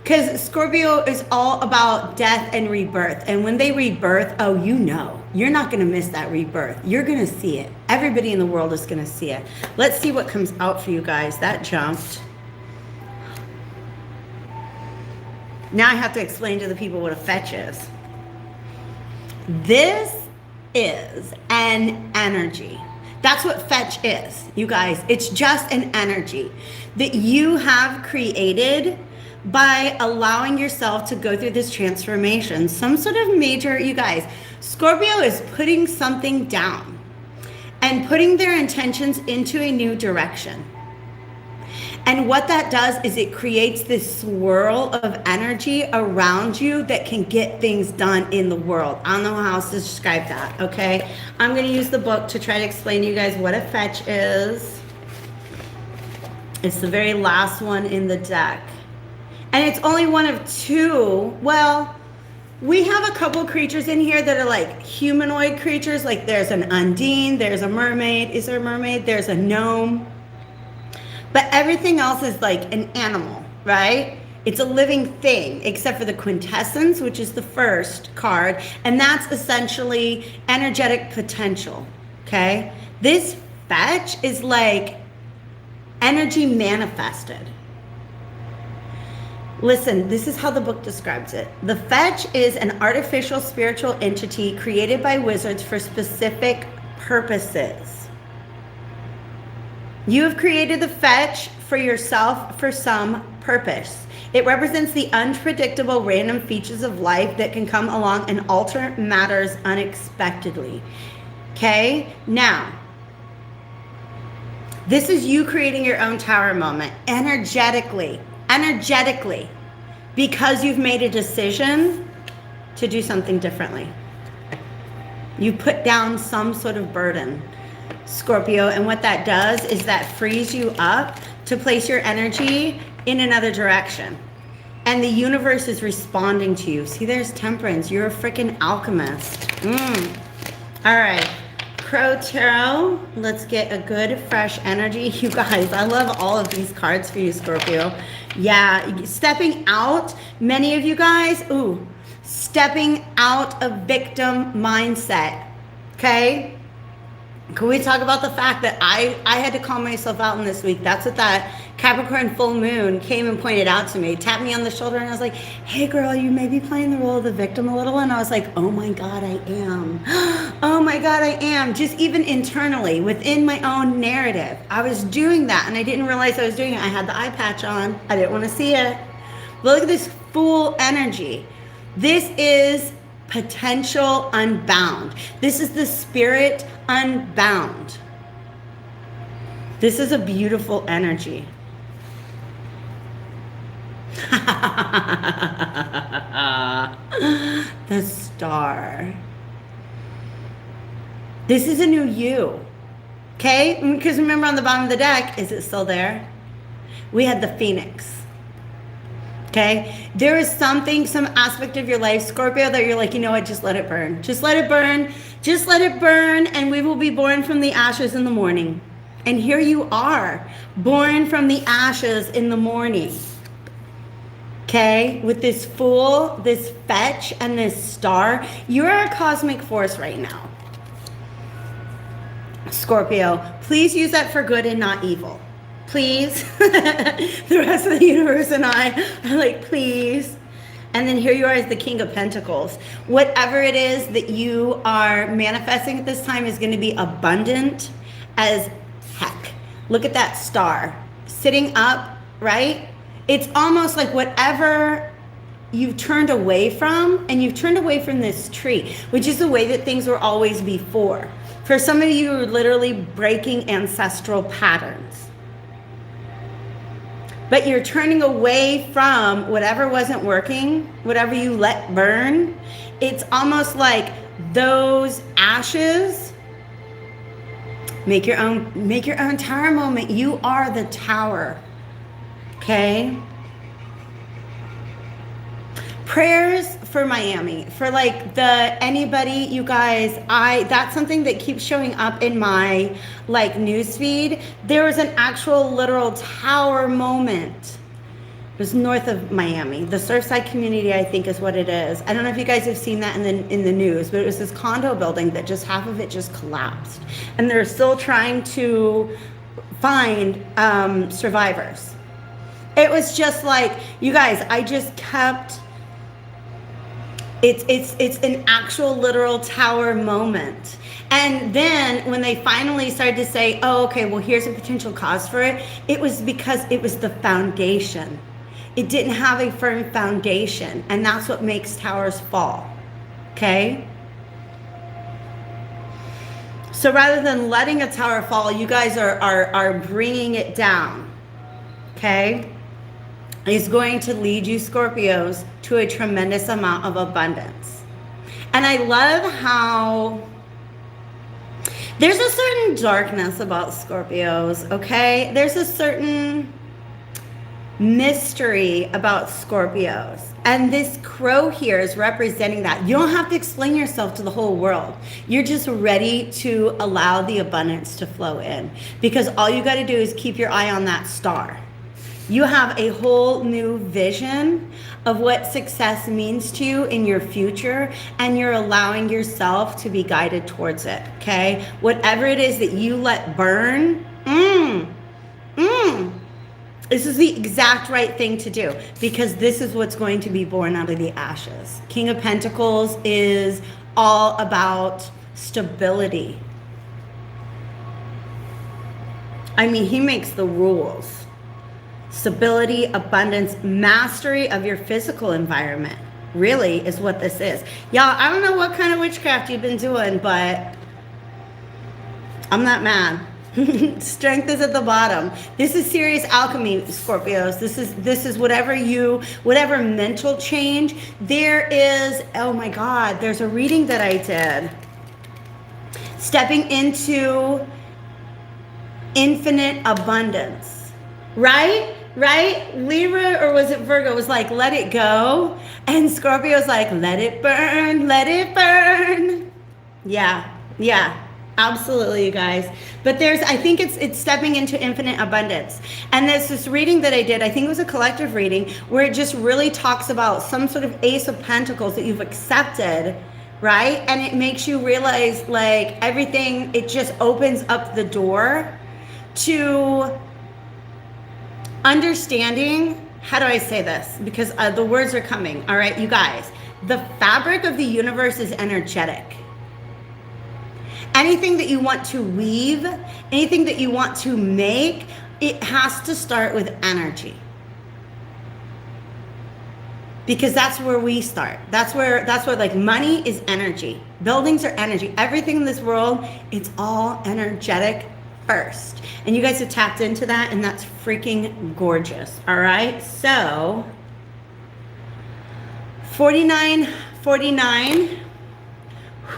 Because Scorpio is all about death and rebirth. And when they rebirth, oh, you know, you're not going to miss that rebirth. You're going to see it. Everybody in the world is going to see it. Let's see what comes out for you guys. That jumped. Now I have to explain to the people what a fetch is. This is an energy. That's what fetch is, you guys. It's just an energy that you have created by allowing yourself to go through this transformation. Some sort of major, you guys, Scorpio is putting something down and putting their intentions into a new direction. And what that does is it creates this swirl of energy around you that can get things done in the world. I don't know how else to describe that, okay? I'm going to use the book to try to explain to you guys what a fetch is. It's the very last one in the deck. And it's only one of two. Well, we have a couple creatures in here that are like humanoid creatures. Like there's an undine, there's a mermaid. Is there a mermaid? There's a gnome. But everything else is like an animal, right? It's a living thing, except for the quintessence, which is the first card. And that's essentially energetic potential, okay? This fetch is like energy manifested. Listen, this is how the book describes it. The fetch is an artificial spiritual entity created by wizards for specific purposes. You have created the fetch for yourself for some purpose. It represents the unpredictable random features of life that can come along and alter matters unexpectedly. Okay? Now, this is you creating your own tower moment energetically, because you've made a decision to do something differently. You put down some sort of burden, Scorpio, and what that does is that frees you up to place your energy in another direction. And the universe is responding to you. See, there's Temperance. You're a freaking alchemist. All right. Crow Tarot. Let's get a good, fresh energy. You guys, I love all of these cards for you, Scorpio. Yeah, stepping out. Many of you guys, stepping out of victim mindset. Okay? Can we talk about the fact that I had to call myself out in this week? That's what that Capricorn full moon came and pointed out to me. Tapped me on the shoulder and I was like, hey girl, you may be playing the role of the victim a little. And I was like, oh my God, I am. Oh my God, I am. Just even internally within my own narrative. I was doing that and I didn't realize I was doing it. I had the eye patch on. I didn't want to see it. But look at this Fool energy. This is potential unbound. This is the spirit unbound. This is a beautiful energy. The Star. This is a new you. Okay? Because remember on the bottom of the deck, is it still there? We had the Phoenix. Okay? There is something, some aspect of your life, Scorpio, that you're like, you know what, just let it burn. Just let it burn. Just let it burn, and we will be born from the ashes in the morning. And here you are, born from the ashes in the morning. Okay? With this Fool, this Fetch, and this Star. You're a cosmic force right now. Scorpio, please use that for good and not evil. Please. The rest of the universe and I are like, please. And then here you are as the King of Pentacles. Whatever it is that you are manifesting at this time is going to be abundant as heck. Look at that Star sitting up, right? It's almost like whatever you've turned away from, and you've turned away from this tree, which is the way that things were always before. For some of you, you're literally breaking ancestral patterns. But you're turning away from whatever wasn't working, whatever you let burn. It's almost like those ashes. Make your own tower moment. You are the tower. Okay? Prayers for Miami, for like anybody, you guys, that's something that keeps showing up in my like news feed. There was an actual literal tower moment. It was north of Miami. The Surfside community, I think, is what it is. I don't know if you guys have seen that in the news, but it was this condo building that just half of it just collapsed. And they're still trying to find survivors. It was just like, you guys, I just kept... It's an actual literal tower moment. And then when they finally started to say, oh, okay, well, here's a potential cause for it, it was because it was the foundation. It didn't have a firm foundation. And that's what makes towers fall. Okay? So rather than letting a tower fall, you guys are bringing it down. Okay? Is going to lead you, Scorpios, to a tremendous amount of abundance. And I love how there's a certain darkness about Scorpios, okay? There's a certain mystery about Scorpios. And this crow here is representing that. You don't have to explain yourself to the whole world. You're just ready to allow the abundance to flow in. Because all you got to do is keep your eye on that star. You have a whole new vision of what success means to you in your future, and you're allowing yourself to be guided towards it, okay? Whatever it is that you let burn, this is the exact right thing to do, because this is what's going to be born out of the ashes. King of Pentacles is all about stability. I mean, he makes the rules. Stability, abundance, mastery of your physical environment really is what this is. Y'all, I don't know what kind of witchcraft you've been doing, but I'm not mad. Strength is at the bottom. This is serious alchemy, Scorpios. This is whatever mental change. There is, oh my God, there's a reading that I did. Stepping into infinite abundance. Right? Libra, or was it Virgo, was like, let it go. And Scorpio's like, let it burn, let it burn. Yeah, absolutely, you guys. But I think it's stepping into infinite abundance. And there's this reading that I did, I think it was a collective reading, where it just really talks about some sort of Ace of Pentacles that you've accepted, right? And it makes you realize, like, everything, it just opens up the door to understanding. How do I say this? Because the words are coming. All right, you guys. The fabric of the universe is energetic. Anything that you want to weave, anything that you want to make, it has to start with energy. Because that's where we start. That's where like money is energy. Buildings are energy. Everything in this world, it's all energetic first. And you guys have tapped into that, and that's freaking gorgeous. All right, so 49, 49.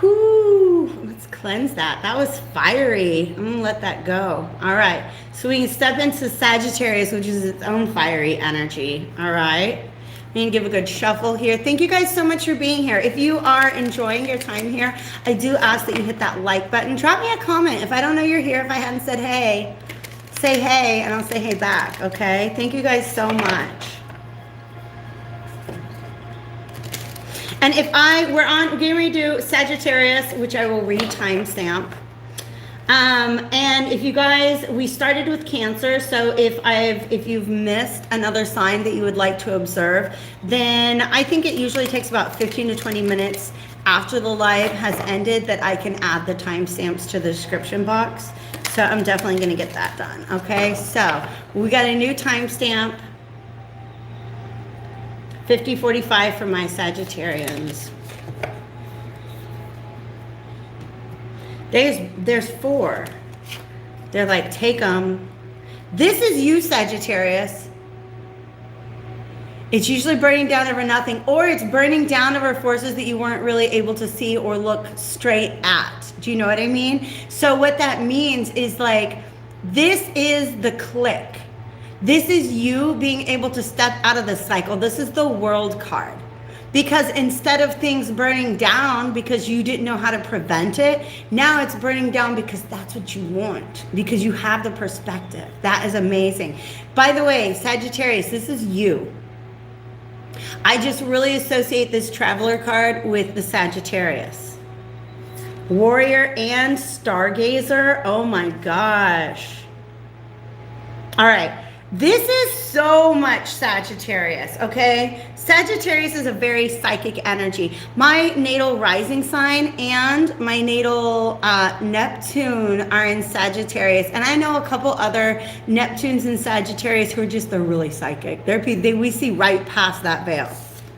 Whoo, let's cleanse that. That was fiery. I'm gonna let that go. All right, so we can step into Sagittarius, which is its own fiery energy. All right, we can give a good shuffle here. Thank you guys so much for being here. If you are enjoying your time here, I do ask that you hit that like button. Drop me a comment. If I don't know you're here, if I hadn't said hey, say hey, and I'll say hey back, okay? Thank you guys so much. And if we're getting ready to do Sagittarius, which I will re-timestamp. And if you guys, we started with Cancer, so if you've missed another sign that you would like to observe, then I think it usually takes about 15 to 20 minutes after the live has ended that I can add the timestamps to the description box. So I'm definitely going to get that done. Okay, so we got a new timestamp. 50:45 for my Sagittarians. There's 4. They're like, take them. This is you, Sagittarius. It's usually burning down over nothing, or it's burning down over forces that you weren't really able to see or look straight at. Do you know what I mean? So what that means is like, this is the click. This is you being able to step out of the cycle. This is the World card. Because instead of things burning down because you didn't know how to prevent it, now it's burning down because that's what you want. Because you have the perspective. That is amazing. By the way, Sagittarius, this is you. I just really associate this Traveler card with the Sagittarius. Warrior and Stargazer. Oh my gosh. All right. This is so much Sagittarius, okay? Sagittarius is a very psychic energy. My natal rising sign and my natal Neptune are in Sagittarius. And I know a couple other Neptunes in Sagittarius who are just, they're really psychic. We see right past that veil,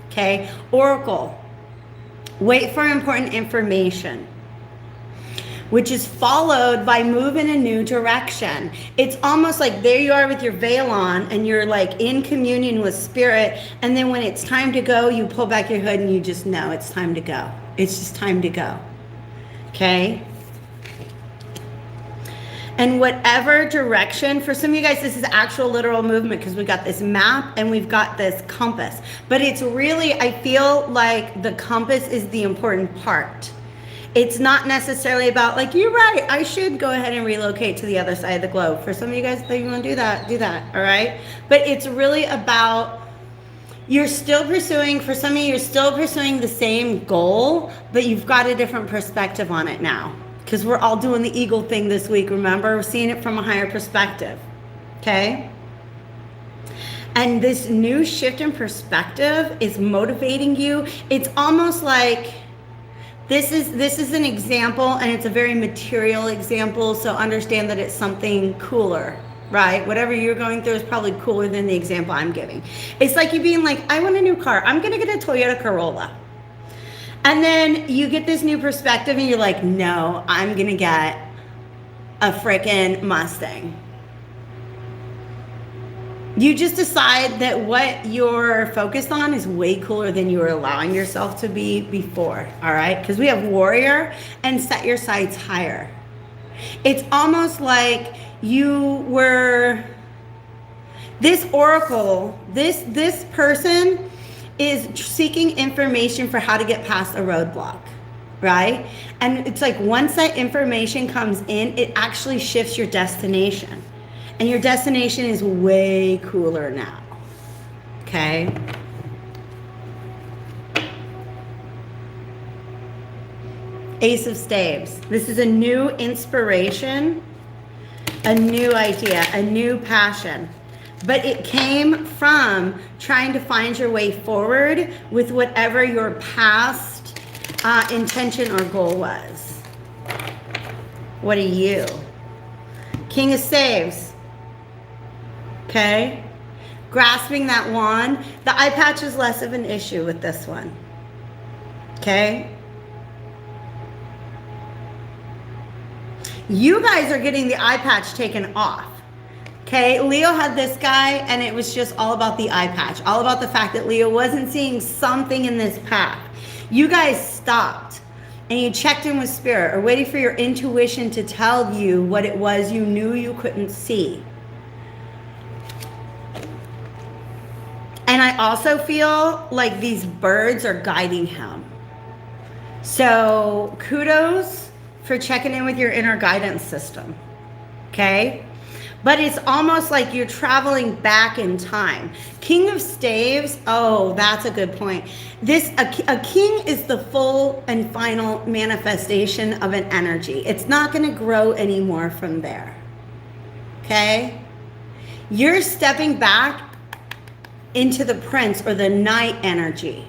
okay? Oracle, wait for important information, which is followed by move in a new direction. It's almost like there you are with your veil on and you're like in communion with spirit, and then when it's time to go, you pull back your hood and you just know it's time to go. It's just time to go, okay? And whatever direction, for some of you guys, this is actual literal movement because we got this map and we've got this compass. But it's really, I feel like the compass is the important part. It's not necessarily about like, you're right, I should go ahead and relocate to the other side of the globe. For some of you guys that you want to do that, all right? But it's really about, you're still pursuing, for some of you, you're still pursuing the same goal, but you've got a different perspective on it now. Because we're all doing the eagle thing this week, remember? We're seeing it from a higher perspective, okay? And this new shift in perspective is motivating you. It's almost like, this is an example, and it's a very material example, so understand that it's something cooler, right? Whatever you're going through is probably cooler than the example I'm giving. It's like you being like, I want a new car. I'm going to get a Toyota Corolla. And then you get this new perspective, and you're like, no, I'm going to get a freaking Mustang. You just decide that what you're focused on is way cooler than you were allowing yourself to be before, all right? Because we have warrior and set your sights higher. It's almost like you were, this oracle, this person is seeking information for how to get past a roadblock, right? And it's like once that information comes in, it actually shifts your destination. And your destination is way cooler now, okay? Ace of Staves. This is a new inspiration, a new idea, a new passion. But it came from trying to find your way forward with whatever your past intention or goal was. What are you? King of Staves. Okay, grasping that wand. The eye patch is less of an issue with this one. Okay, you guys are getting the eye patch taken off. Okay, Leo had this guy, and it was just all about the eye patch, all about the fact that Leo wasn't seeing something in this path. You guys stopped and you checked in with spirit or waited for your intuition to tell you what it was you knew you couldn't see. And I also feel like these birds are guiding him. So kudos for checking in with your inner guidance system. Okay? But it's almost like you're traveling back in time. King of Staves, oh, that's a good point. A king is the full and final manifestation of an energy. It's not going to grow anymore from there. Okay? You're stepping back into the Prince or the Knight energy,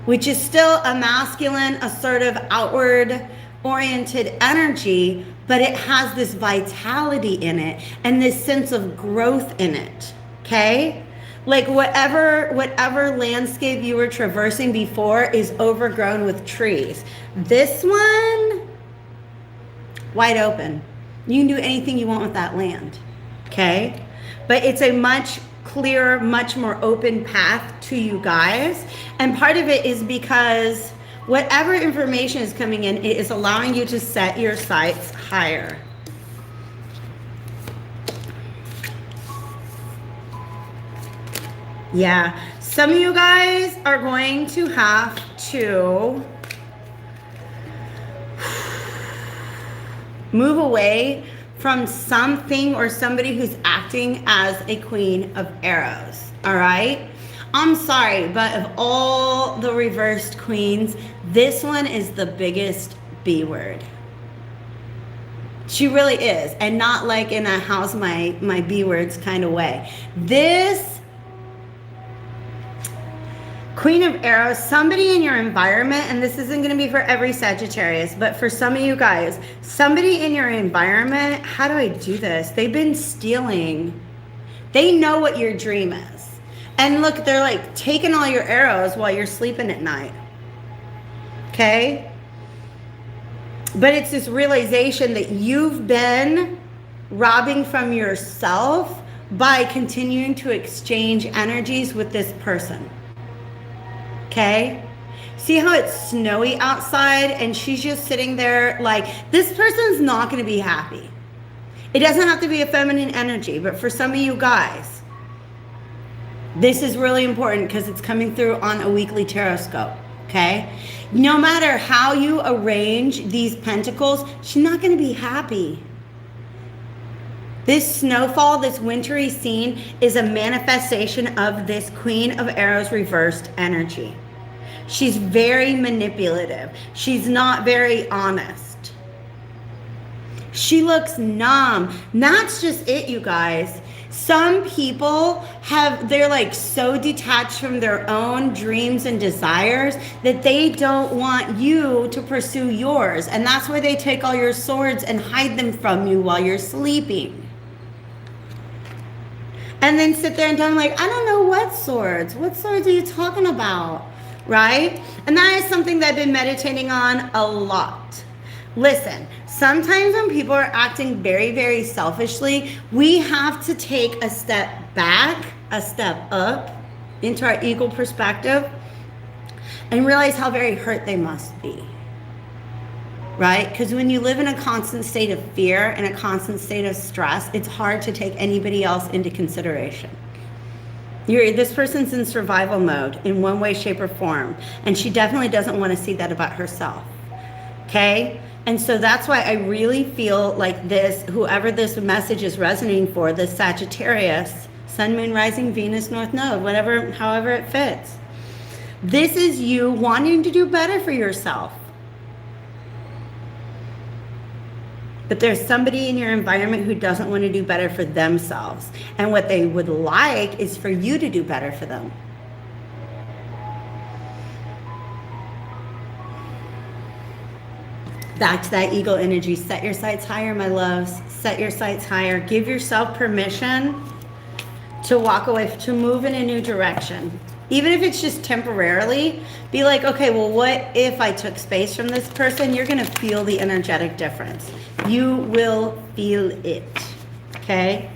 which is still a masculine, assertive, outward-oriented energy, but it has this vitality in it and this sense of growth in it, okay? Like whatever landscape you were traversing before is overgrown with trees. This one, wide open. You can do anything you want with that land, okay? But it's a much clearer, much more open path to you guys. And part of it is because whatever information is coming in, it is allowing you to set your sights higher. Yeah, some of you guys are going to have to move away from something or somebody who's acting as a Queen of Arrows, all right? I'm sorry, but of all the reversed queens, this one is the biggest B word. She really is, and not like in a how's my B words kind of way. This Queen of Arrows, somebody in your environment, and this isn't going to be for every Sagittarius, but for some of you guys, somebody in your environment, how do I do this? They've been stealing. They know what your dream is. And look, they're like taking all your arrows while you're sleeping at night. Okay? But it's this realization that you've been robbing from yourself by continuing to exchange energies with this person. Okay? See how it's snowy outside and she's just sitting there like, this person's not going to be happy. It doesn't have to be a feminine energy, but for some of you guys, this is really important because it's coming through on a weekly Tarotscope. Okay? No matter how you arrange these pentacles, she's not going to be happy. This snowfall, this wintry scene is a manifestation of this Queen of Arrows reversed energy. She's very manipulative. She's not very honest. She looks numb. That's just it, you guys. Some people they're like so detached from their own dreams and desires that they don't want you to pursue yours. And that's why they take all your swords and hide them from you while you're sleeping. And then sit there and tell them like, I don't know what swords are you talking about? Right? And that is something that I've been meditating on a lot. Listen, sometimes when people are acting very, very selfishly, we have to take a step back, a step up into our ego perspective and realize how very hurt they must be. Right? Because when you live in a constant state of fear and a constant state of stress, it's hard to take anybody else into consideration. This person's in survival mode in one way, shape, or form. And she definitely doesn't want to see that about herself. Okay? And so that's why I really feel like whoever this message is resonating for, the Sagittarius, Sun, Moon, Rising, Venus, North Node, however it fits. This is you wanting to do better for yourself. But there's somebody in your environment who doesn't want to do better for themselves. And what they would like is for you to do better for them. Back to that ego energy. Set your sights higher, my loves. Set your sights higher. Give yourself permission to walk away, to move in a new direction. Even if it's just temporarily, be like, okay, well, what if I took space from this person? You're going to feel the energetic difference. You will feel it. Okay?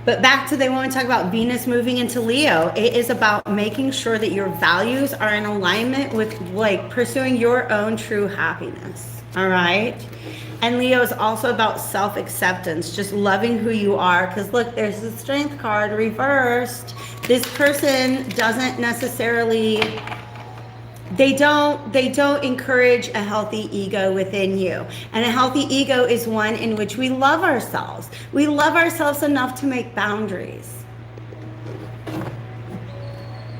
But back to, they want to talk about Venus moving into Leo. It is about making sure that your values are in alignment with like pursuing your own true happiness. All right. And Leo is also about self-acceptance, just loving who you are. Because look, there's the Strength card reversed. This person doesn't necessarily, they don't encourage a healthy ego within you. And a healthy ego is one in which we love ourselves. We love ourselves enough to make boundaries.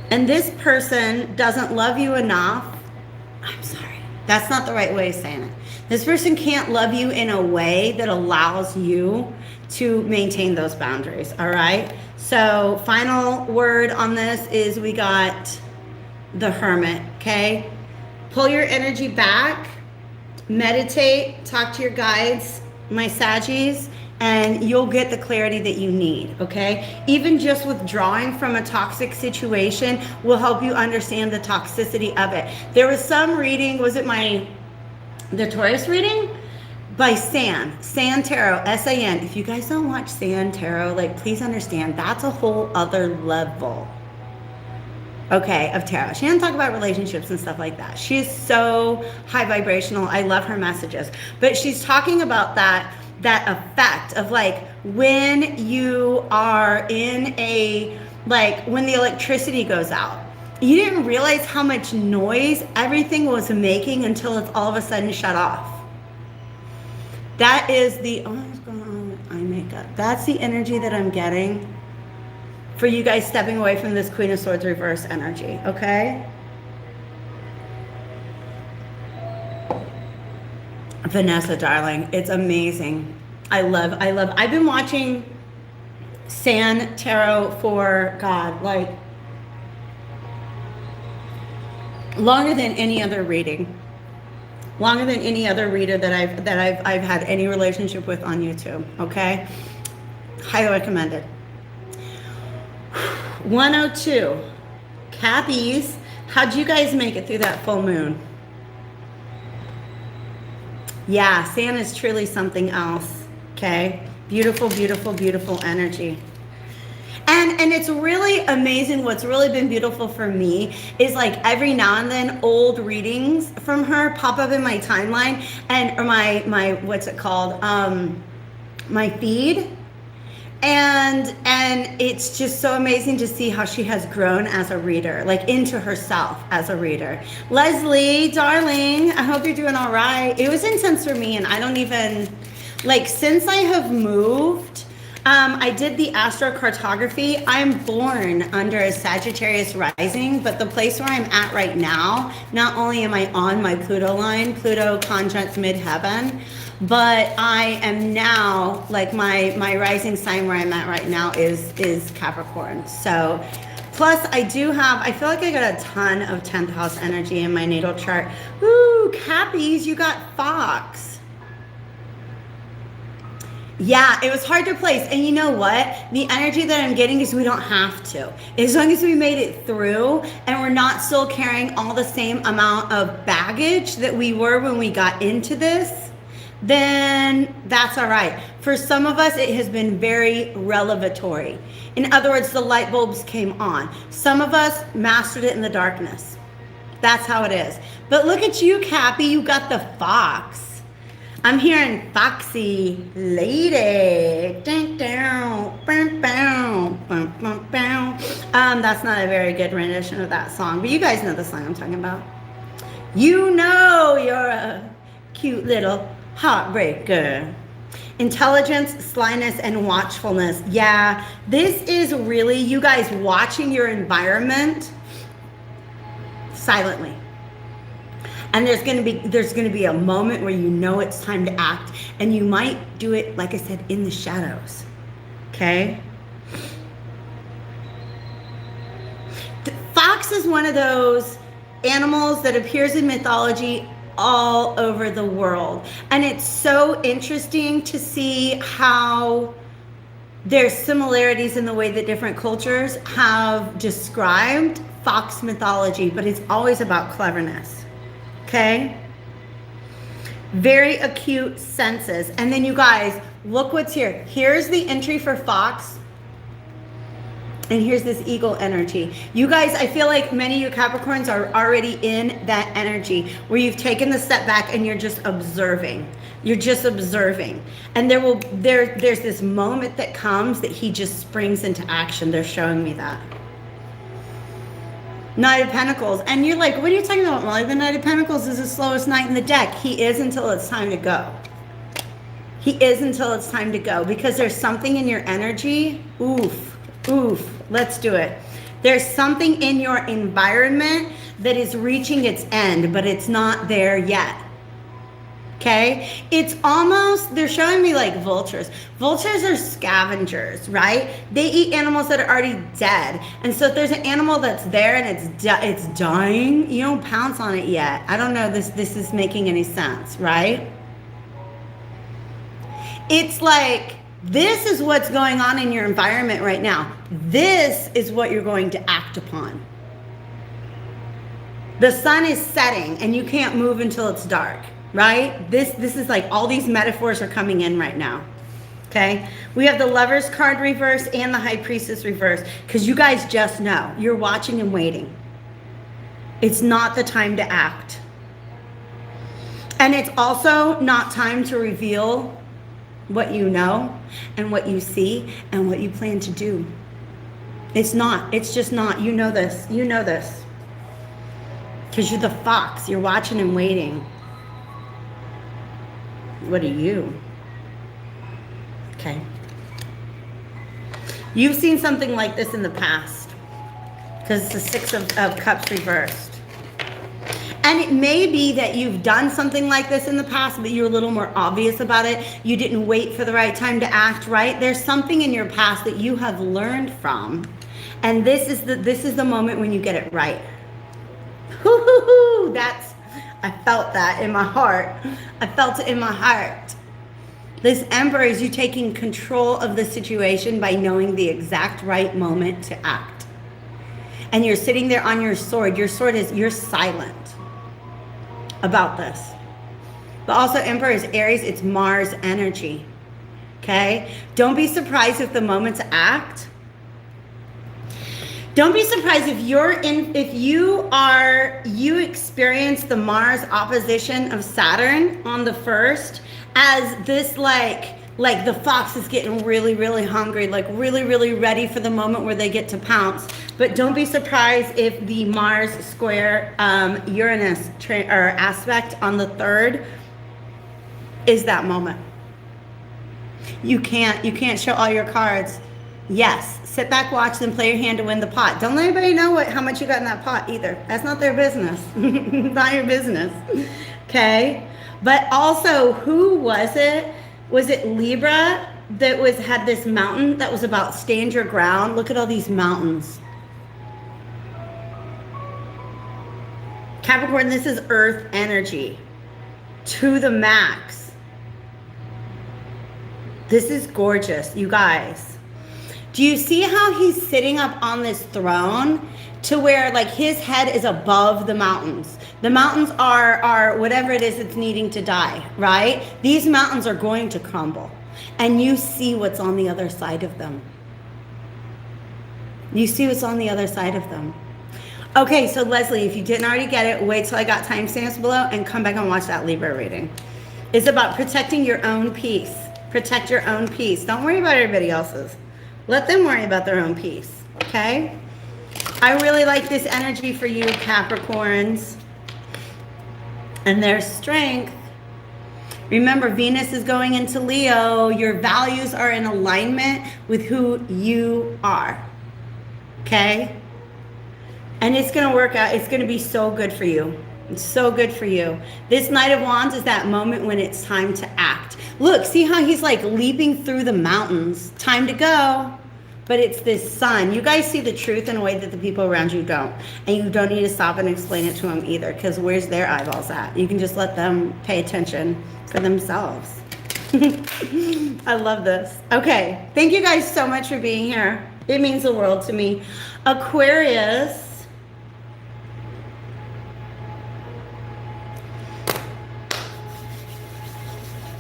And this person doesn't love you enough. I'm sorry, that's not the right way of saying it. This person can't love you in a way that allows you to maintain those boundaries, all right? So final word on this is we got the Hermit, okay? Pull your energy back, meditate, talk to your guides, my Saggies, and you'll get the clarity that you need, okay? Even just withdrawing from a toxic situation will help you understand the toxicity of it. There was some reading, was it the Taurus reading? By San Tarot, S-A-N. If you guys don't watch San Tarot, like, please understand, that's a whole other level, okay, of tarot. She doesn't talk about relationships and stuff like that. She is so high vibrational. I love her messages. But she's talking about that effect of like when you are in a, like when the electricity goes out, you didn't realize how much noise everything was making until it's all of a sudden shut off. That is the, oh, what's going on with eye makeup? That's the energy that I'm getting for you guys stepping away from this Queen of Swords reverse energy, okay? Vanessa, darling, it's amazing. I've been watching San Tarot for, God, like, longer than any other reading. Longer than any other reader that I've had any relationship with on YouTube, okay? Highly recommended. 102. Cappies, how'd you guys make it through that full moon? Yeah, San is truly something else, okay? Beautiful, beautiful, beautiful energy. And it's really amazing. What's really been beautiful for me is like every now and then old readings from her pop up in my timeline or my what's it called? My feed. And it's just so amazing to see how she has grown as a reader, like into herself as a reader. Leslie, darling, I hope you're doing all right. It was intense for me, and I don't even, like, since I have moved, I did the AstroCartography. I'm born under a Sagittarius rising, but the place where I'm at right now, not only am I on my Pluto line, Pluto conjunct midheaven, but I am now, like, my rising sign where I'm at right now is Capricorn. So, plus I feel like I got a ton of 10th house energy in my natal chart. Ooh, Cappies, you got Fox. Yeah, it was hard to place. And you know what? The energy that I'm getting is we don't have to. As long as we made it through and we're not still carrying all the same amount of baggage that we were when we got into this, then that's all right. For some of us, it has been very revelatory. In other words, the light bulbs came on. Some of us mastered it in the darkness. That's how it is. But look at you, Cappy. You got the Fox. I'm hearing foxy lady. That's not a very good rendition of that song, but you guys know the song I'm talking about. You know you're a cute little heartbreaker. Intelligence, slyness, and watchfulness. Yeah, this is really you guys watching your environment silently. And there's gonna be a moment where you know it's time to act, and you might do it, like I said, in the shadows. Okay? The fox is one of those animals that appears in mythology all over the world. And it's so interesting to see how there's similarities in the way that different cultures have described fox mythology, but it's always about cleverness. Okay? Very acute senses. And then you guys, look what's here. Here's the entry for Fox And here's this eagle energy. You guys, I feel like many of you Capricorns are already in that energy where you've taken the step back and you're just observing. You're just observing. And there's this moment that comes that he just springs into action. They're showing me that. Knight of Pentacles. And you're like, what are you talking about, Molly? The Knight of Pentacles is the slowest knight in the deck. He is until it's time to go. He is until it's time to go. Because there's something in your energy. Oof. Let's do it. There's something in your environment that is reaching its end, but it's not there yet. Okay? It's almost, they're showing me like vultures. Vultures are scavengers, right? They eat animals that are already dead. And so if there's an animal that's there and it's dying, you don't pounce on it yet. I don't know if this is making any sense, right? It's like, this is what's going on in your environment right now. This is what you're going to act upon. The sun is setting and you can't move until it's dark, right? This is like all these metaphors are coming in right now. Okay? We have the Lover's card reverse and the High Priestess reverse because you guys just know. You're watching and waiting. It's not the time to act. And it's also not time to reveal what you know and what you see and what you plan to do. It's not. It's just not. You know this. You know this. Because you're the fox. You're watching and waiting. What are you? Okay. You've seen something like this in the past. Because it's the Six of Cups reversed. And it may be that you've done something like this in the past, but you're a little more obvious about it. You didn't wait for the right time to act, right? There's something in your past that you have learned from. And this is the moment when you get it right. Hoo-hoo-hoo! I felt that in my heart. I felt it in my heart. This Emperor is you taking control of the situation by knowing the exact right moment to act. And you're sitting there on your sword. Your sword is, you're silent about this. But also Emperor is Aries, it's Mars energy. Okay? Don't be surprised if the moment to act. Don't be surprised if you experience the Mars opposition of Saturn on the 1st as this like the fox is getting really, really hungry, like really, really ready for the moment where they get to pounce. But don't be surprised if the Mars square Uranus or aspect on the 3rd is that moment. You can't show all your cards. Yes, sit back, watch them, play your hand to win the pot. Don't let anybody know how much you got in that pot either. That's not their business. Not your business. Okay? But also, who was it? Was it Libra that had this mountain that was about stand your ground? Look at all these mountains. Capricorn, this is earth energy to the max. This is gorgeous, you guys. Do you see how he's sitting up on this throne to where like his head is above the mountains? The mountains are whatever it is that's needing to die, right? These mountains are going to crumble. And you see what's on the other side of them. You see what's on the other side of them. Okay, so Leslie, if you didn't already get it, wait till I got timestamps below and come back and watch that Libra reading. It's about protecting your own peace. Protect your own peace. Don't worry about everybody else's. Let them worry about their own peace, okay? I really like this energy for you, Capricorns. And their strength. Remember, Venus is going into Leo. Your values are in alignment with who you are, okay? And it's going to work out. It's going to be so good for you. It's so good for you. This Knight of Wands is that moment when it's time to act. Look, see how he's like leaping through the mountains. Time to go. But it's this sun. You guys see the truth in a way that the people around you don't. And you don't need to stop and explain it to them either, because where's their eyeballs at? You can just let them pay attention for themselves. I love this. Okay. Thank you guys so much for being here. It means the world to me. Aquarius.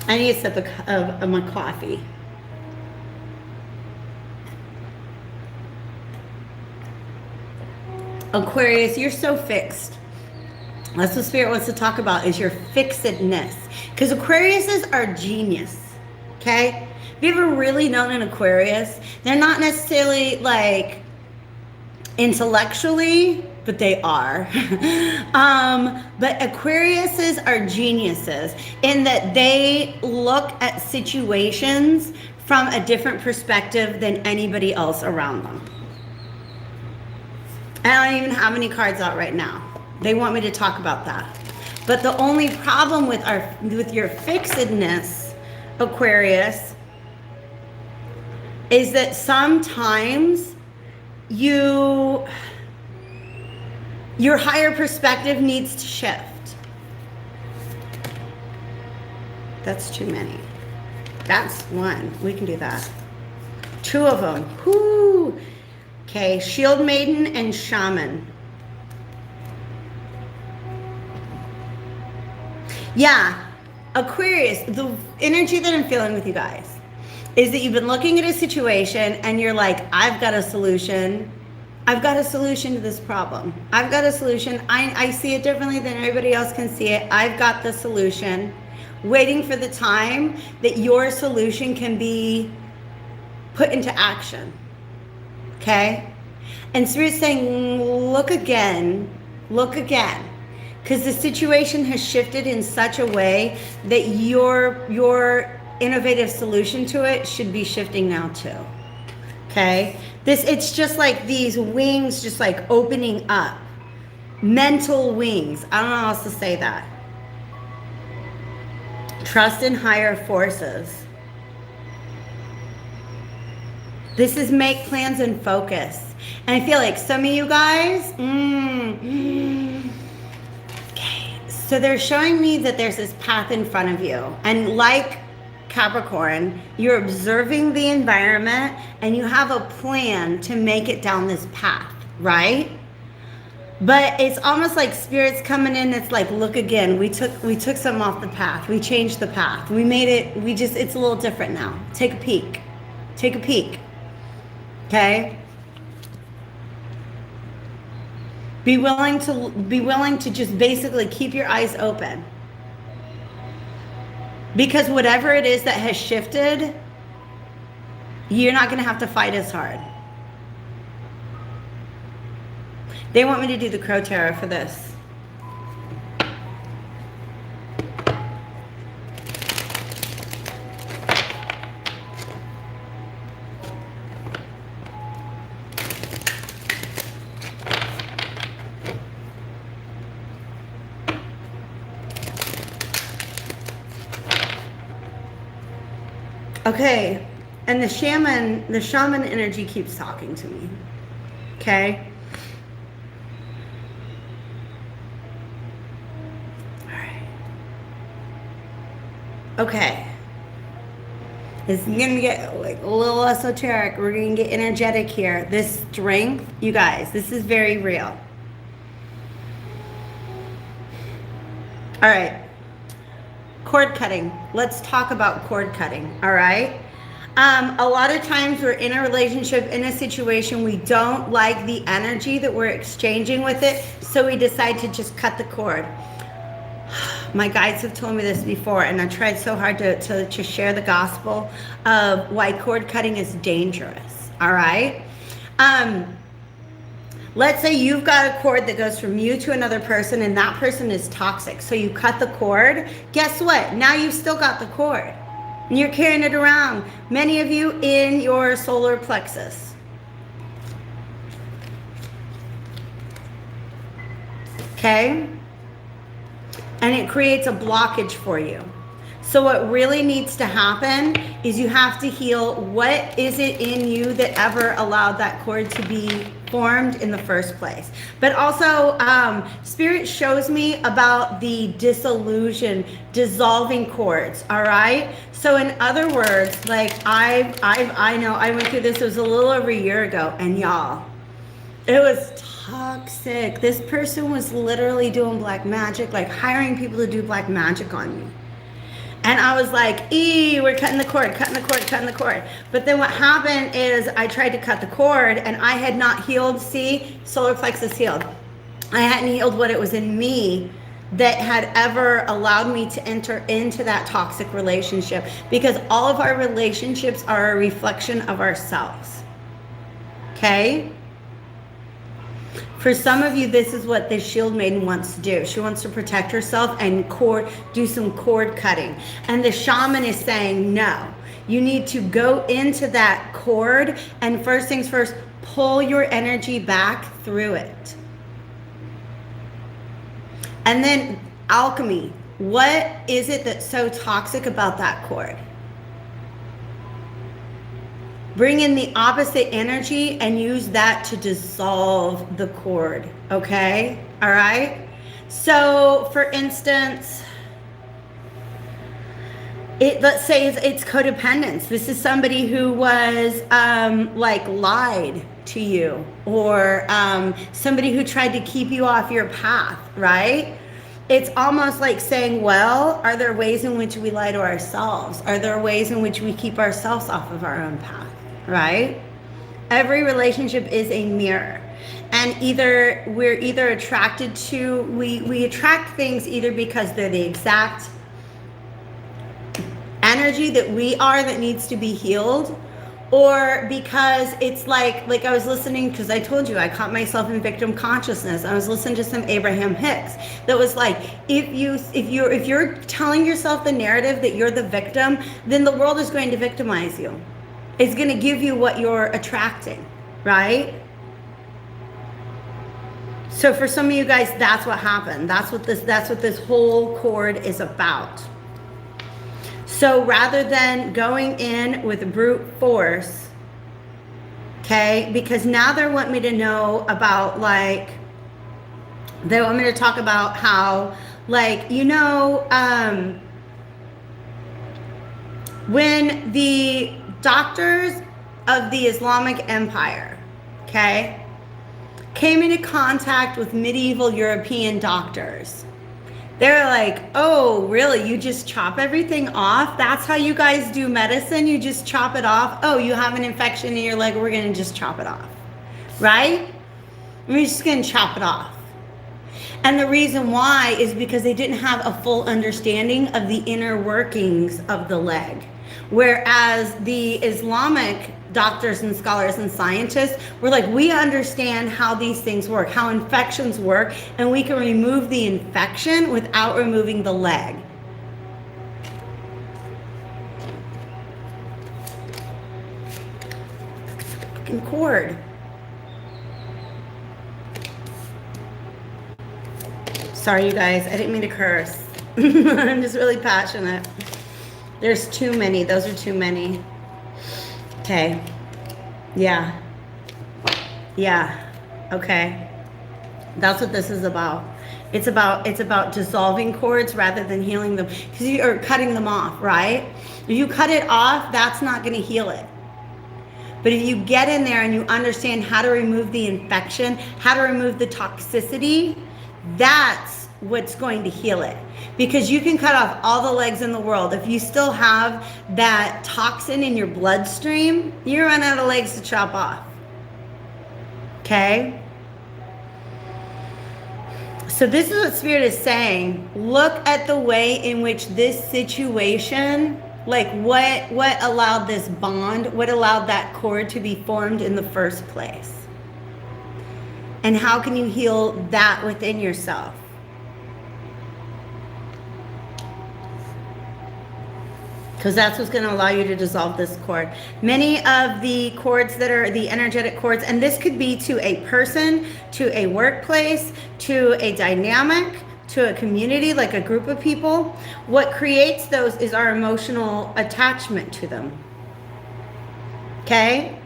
I need a sip of my coffee. Aquarius, you're so fixed. That's what Spirit wants to talk about, is your fixedness. Because Aquariuses are genius, okay? Have you ever really known an Aquarius? They're not necessarily like intellectually, but they are. But Aquariuses are geniuses in that they look at situations from a different perspective than anybody else around them. I don't even have any cards out right now. They want me to talk about that. But the only problem with your fixedness, Aquarius, is that sometimes your higher perspective needs to shift. That's too many. That's one. We can do that. Two of them. Whoo. Okay, Shield Maiden and Shaman. Yeah, Aquarius, the energy that I'm feeling with you guys is that you've been looking at a situation and you're like, I've got a solution. I've got a solution to this problem. I've got a solution. I see it differently than everybody else can see it. I've got the solution. Waiting for the time that your solution can be put into action. Okay? And Spirit's saying, look again. Look again. Because the situation has shifted in such a way that your innovative solution to it should be shifting now too. Okay? It's just like these wings just like opening up. Mental wings. I don't know how else to say that. Trust in higher forces. This is make plans and focus. And I feel like some of you guys, okay, so they're showing me that there's this path in front of you. And like Capricorn, you're observing the environment and you have a plan to make it down this path, right? But it's almost like Spirit's coming in. It's like, look again, we took something off the path. We changed the path. We made it, it's a little different now. Take a peek. Take a peek. Okay? Be willing to just basically keep your eyes open. Because whatever it is that has shifted, you're not going to have to fight as hard. They want me to do the Crow Tarot for this. Okay, and the shaman energy keeps talking to me. Okay? Okay. It's gonna get like a little esoteric. We're gonna get energetic here. This strength, you guys, this is very real. All right. Cord cutting. Let's talk about cord cutting. All right. A lot of times we're in a relationship, in a situation, we don't like the energy that we're exchanging with it, so we decide to just cut the cord. My guides have told me this before, and I tried so hard to share the gospel of why cord cutting is dangerous. All right. Let's say you've got a cord that goes from you to another person, and that person is toxic. So you cut the cord. Guess what? Now you've still got the cord. And you're carrying it around. Many of you in your solar plexus. Okay? And it creates a blockage for you. So what really needs to happen is you have to heal what is it in you that ever allowed that cord to be formed in the first place. But also, Spirit shows me about the disillusion, dissolving cords, all right? So in other words, like I know I went through this, it was a little over a year ago, and y'all, it was toxic. This person was literally doing black magic, like hiring people to do black magic on me. And I was like, we're cutting the cord, cutting the cord, cutting the cord. But then what happened is I tried to cut the cord and I had not healed. See, solar plexus healed. I hadn't healed what it was in me that had ever allowed me to enter into that toxic relationship, because all of our relationships are a reflection of ourselves. Okay? For some of you, this is what this shield maiden wants to do. She wants to protect herself and do some cord cutting. And the shaman is saying, no, you need to go into that cord and first things first, pull your energy back through it. And then alchemy. What is it that's so toxic about that cord? Bring in the opposite energy and use that to dissolve the cord. Okay? All right? So, for instance, let's say it's codependence. This is somebody who was like lied to you, or somebody who tried to keep you off your path, right? It's almost like saying, well, are there ways in which we lie to ourselves? Are there ways in which we keep ourselves off of our own path, right? Every relationship is a mirror. And we're either attracted to, we attract things either because they're the exact energy that we are that needs to be healed, or because it's like I was listening, because I told you I caught myself in victim consciousness. I was listening to some Abraham Hicks that was like, if you're telling yourself the narrative that you're the victim, then the world is going to victimize you. It's going to give you what you're attracting, right? So for some of you guys, that's what happened. That's what this whole cord is about. So rather than going in with brute force, okay, because now they want me to know about, like, they want me to talk about how, like, you know, when the doctors of the Islamic Empire, okay, came into contact with medieval European doctors, they're like, oh, really? You just chop everything off? That's how you guys do medicine? You just chop it off? Oh, you have an infection in your leg, we're going to just chop it off, right? We're just going to chop it off. And the reason why is because they didn't have a full understanding of the inner workings of the leg. Whereas the Islamic doctors and scholars and scientists were like, we understand how these things work, how infections work, and we can remove the infection without removing the leg. Fucking cord. Sorry, you guys. I didn't mean to curse. I'm just really passionate. There's too many. Those are too many. Okay. Yeah. Yeah. Okay. That's what this is about. It's about dissolving cords rather than healing them, because you're cutting them off, right? If you cut it off, that's not going to heal it. But if you get in there and you understand how to remove the infection, how to remove the toxicity, that's what's going to heal it. Because you can cut off all the legs in the world. If you still have that toxin in your bloodstream, you run out of legs to chop off. Okay? So this is what Spirit is saying. Look at the way in which this situation, like what allowed this bond, what allowed that cord to be formed in the first place. And how can you heal that within yourself? Because that's what's going to allow you to dissolve this cord. Many of the cords that are the energetic cords, and this could be to a person, to a workplace, to a dynamic, to a community, like a group of people. What creates those is our emotional attachment to them. Okay?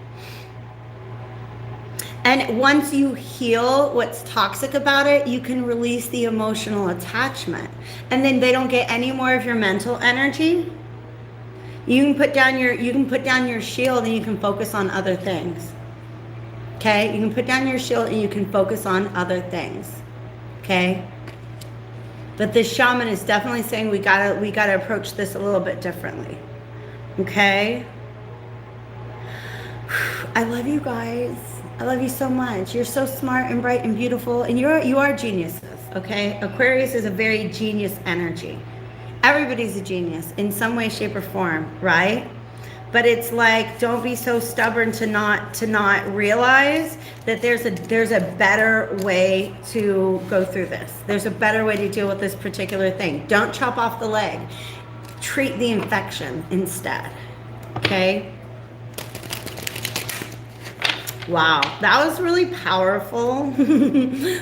And once you heal what's toxic about it, you can release the emotional attachment. And then they don't get any more of your mental energy. You can put down your shield and you can focus on other things. Okay? You can put down your shield and you can focus on other things. Okay? But this shaman is definitely saying we gotta approach this a little bit differently. Okay? I love you guys. I love you so much. You're so smart and bright and beautiful, and you are geniuses, okay? Aquarius is a very genius energy. Everybody's a genius in some way, shape, or form, right? But it's like, don't be so stubborn to not realize that there's a better way to go through this. There's a better way to deal with this particular thing. Don't chop off the leg. Treat the infection instead. Okay? Wow, that was really powerful.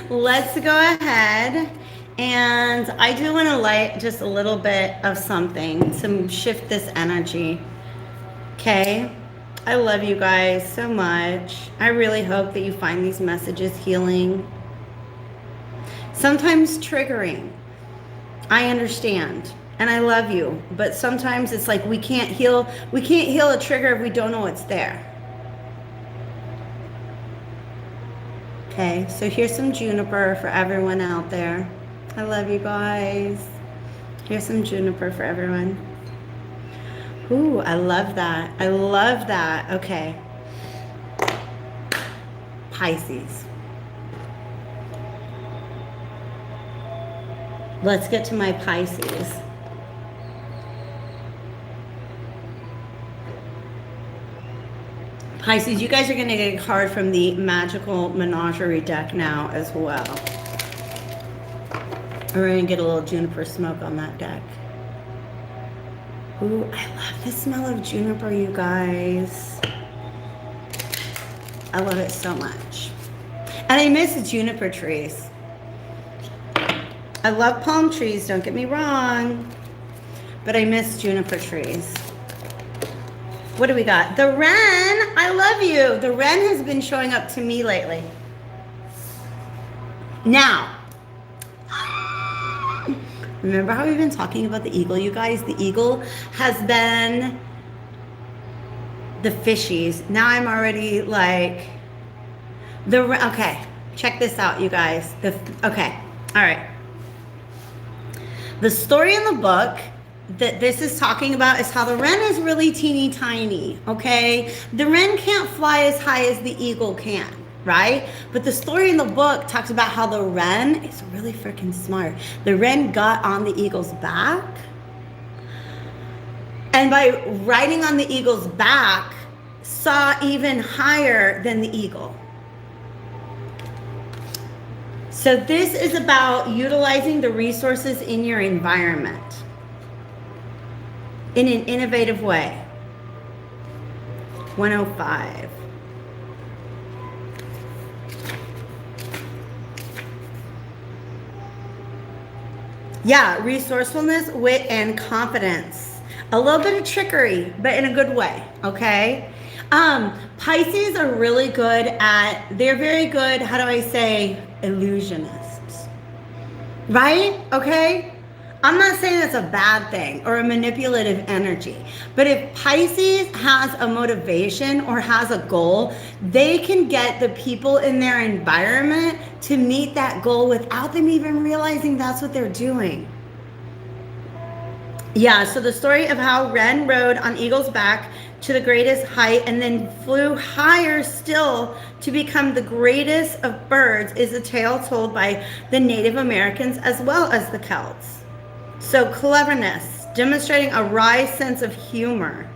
Let's go ahead. And I do want to light just a little bit of something to shift this energy. Okay, I love you guys so much. I really hope that you find these messages healing. Sometimes triggering. I understand, and I love you. But sometimes it's like we can't heal a trigger if we don't know it's there. Okay, so here's some juniper for everyone out there. I love you guys. Here's some juniper for everyone. Ooh, I love that. I love that. Okay. Pisces. Let's get to my Pisces. Pisces, you guys are going to get a card from the Magical Menagerie deck now as well. We're going to get a little juniper smoke on that deck. Ooh, I love the smell of juniper, you guys. I love it so much. And I miss juniper trees. I love palm trees, don't get me wrong. But I miss juniper trees. What do we got? The wren, I love you. The wren has been showing up to me lately. Now, remember how we've been talking about the eagle, you guys? The eagle has been the fishies. Now I'm already like, okay, check this out, you guys. Okay, all right. The story in the book that this is talking about is how the wren is really teeny tiny, okay? The wren can't fly as high as the eagle can, right? But the story in the book talks about how the wren is really freaking smart. The wren got on the eagle's back, and by riding on the eagle's back, saw even higher than the eagle. So this is about utilizing the resources in your environment in an innovative way. 105. Yeah, resourcefulness, wit, and confidence. A little bit of trickery, but in a good way, okay? Pisces are really good they're very good, how do I say, illusionists, right? Okay? I'm not saying that's a bad thing or a manipulative energy, but if Pisces has a motivation or has a goal, they can get the people in their environment to meet that goal without them even realizing that's what they're doing. Yeah, so the story of how wren rode on eagle's back to the greatest height and then flew higher still to become the greatest of birds is a tale told by the Native Americans as well as the Celts. So cleverness, demonstrating a wry sense of humor.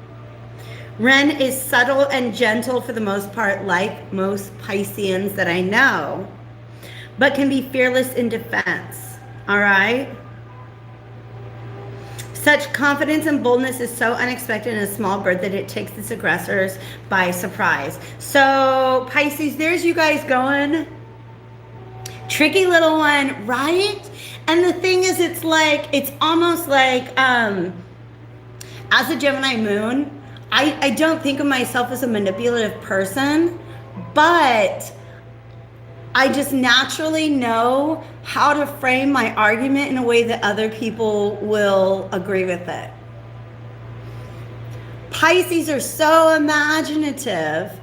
Wren is subtle and gentle for the most part, like most Pisceans that I know, but can be fearless in defense, all right? Such confidence and boldness is so unexpected in a small bird that it takes its aggressors by surprise. So Pisces, there's you guys going. Tricky little one, right? And the thing is, it's almost like, as a Gemini moon, I don't think of myself as a manipulative person, but I just naturally know how to frame my argument in a way that other people will agree with it. Pisces are so imaginative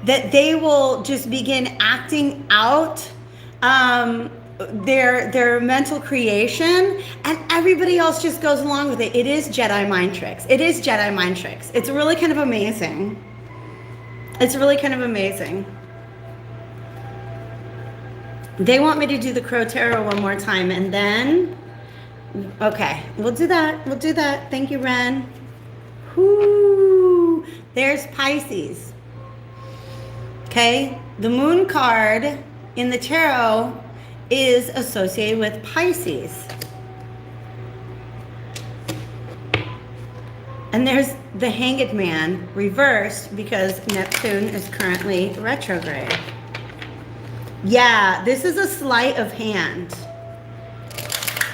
that they will just begin acting out their mental creation, and everybody else just goes along with it. It is Jedi mind tricks. It is Jedi mind tricks. It's really kind of amazing. It's really kind of amazing. They want me to do the Crow Tarot one more time, and then, okay, we'll do that. We'll do that. Thank you, Ren. Whoo, there's Pisces. Okay, the moon card in the tarot is associated with Pisces. And there's the Hanged Man reversed because Neptune is currently retrograde. Yeah, this is a sleight of hand.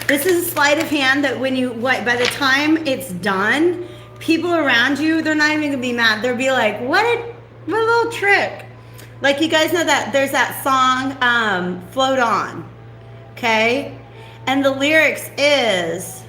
This is a sleight of hand that when you, by the time it's done, people around you, they're not even gonna be mad. They'll be like, what a little trick. Like, you guys know that there's that song, Float On, okay? And the lyrics is,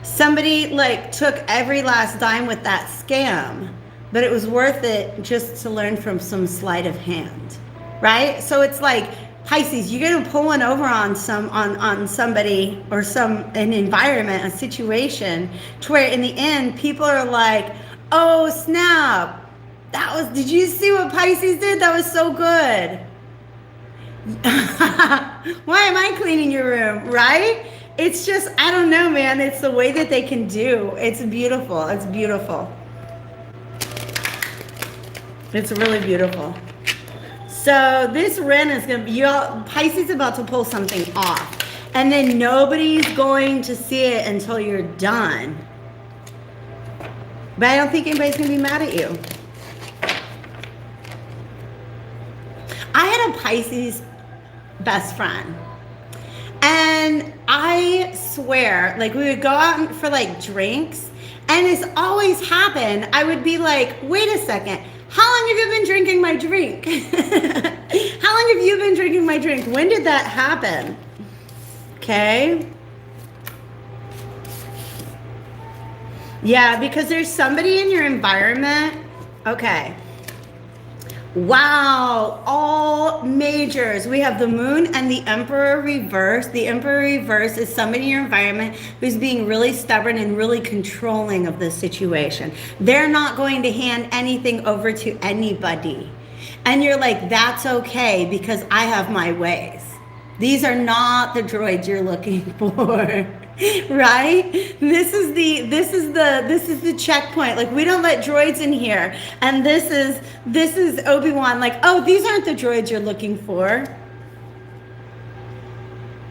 somebody like took every last dime with that scam, but it was worth it just to learn from some sleight of hand, right? So it's like, Pisces, you're gonna pull one over on somebody or an environment, a situation, to where in the end, people are like, oh snap, did you see what Pisces did? That was so good. Why am I cleaning your room, right? It's just, I don't know, man. It's the way that they can do. It's beautiful. It's beautiful. It's really beautiful. So this Ren is going to be, Pisces is about to pull something off. And then nobody's going to see it until you're done. But I don't think anybody's going to be mad at you. I had a Pisces best friend, and I swear, like, we would go out for like drinks, and it's always happened. I would be like, wait a second, how long have you been drinking my drink? How long have you been drinking my drink? When did that happen? Okay. Yeah, because there's somebody in your environment. Okay. Wow, all majors. We have the moon and the emperor reverse. The emperor reverse is somebody in your environment who's being really stubborn and really controlling of the situation. They're not going to hand anything over to anybody. And you're like, that's okay because I have my ways. These are not the droids you're looking for. Right? This is the checkpoint. Like, we don't let droids in here. And this is Obi-Wan, like, oh, these aren't the droids you're looking for.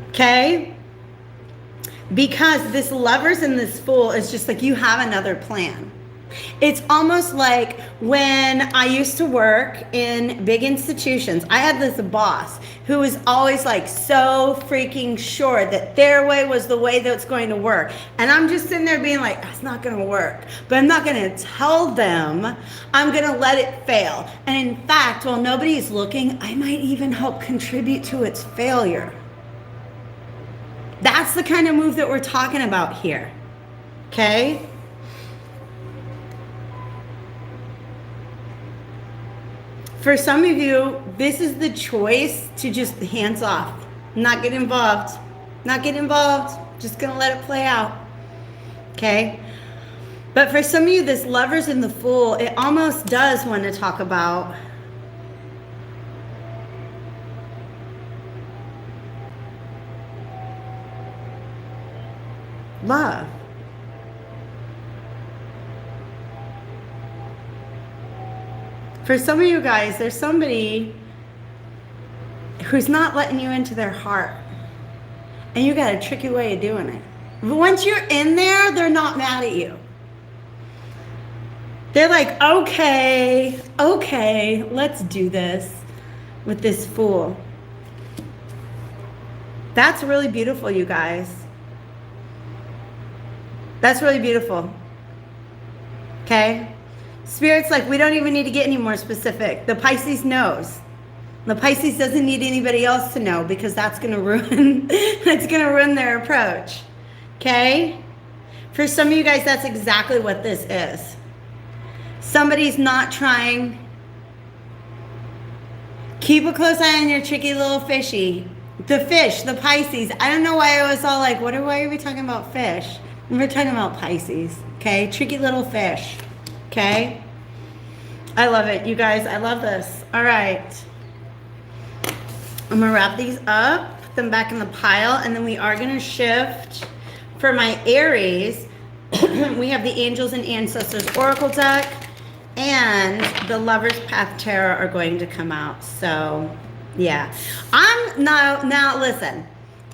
Okay? Because this Lovers and this Fool is just like, you have another plan. It's almost like when I used to work in big institutions, I had this boss who was always like so freaking sure that their way was the way that's going to work. And I'm just sitting there being like, that's not going to work. But I'm not going to tell them. I'm going to let it fail. And in fact, while nobody's looking, I might even help contribute to its failure. That's the kind of move that we're talking about here. Okay? For some of you, this is the choice to just hands off, not get involved, just gonna let it play out, okay? But for some of you, this Lovers and the Fool, it almost does want to talk about love. For some of you guys, there's somebody who's not letting you into their heart. And you got a tricky way of doing it. But once you're in there, they're not mad at you. They're like, okay, let's do this with this fool. That's really beautiful, you guys. That's really beautiful. Okay? Spirit's like, we don't even need to get any more specific. The Pisces knows. The Pisces doesn't need anybody else to know because that's going to ruin their approach. Okay? For some of you guys, that's exactly what this is. Somebody's not trying Keep a close eye on your tricky little fishy. The fish, the Pisces. I don't know why I was all like, why are we talking about fish? We're talking about Pisces, okay? Tricky little fish, okay? I love it, you guys. I love this. All right. I'm going to wrap these up, put them back in the pile, and then we are going to shift for my Aries. We have the Angels and Ancestors Oracle deck, and the Lover's Path Tarot are going to come out. So, yeah. Now listen,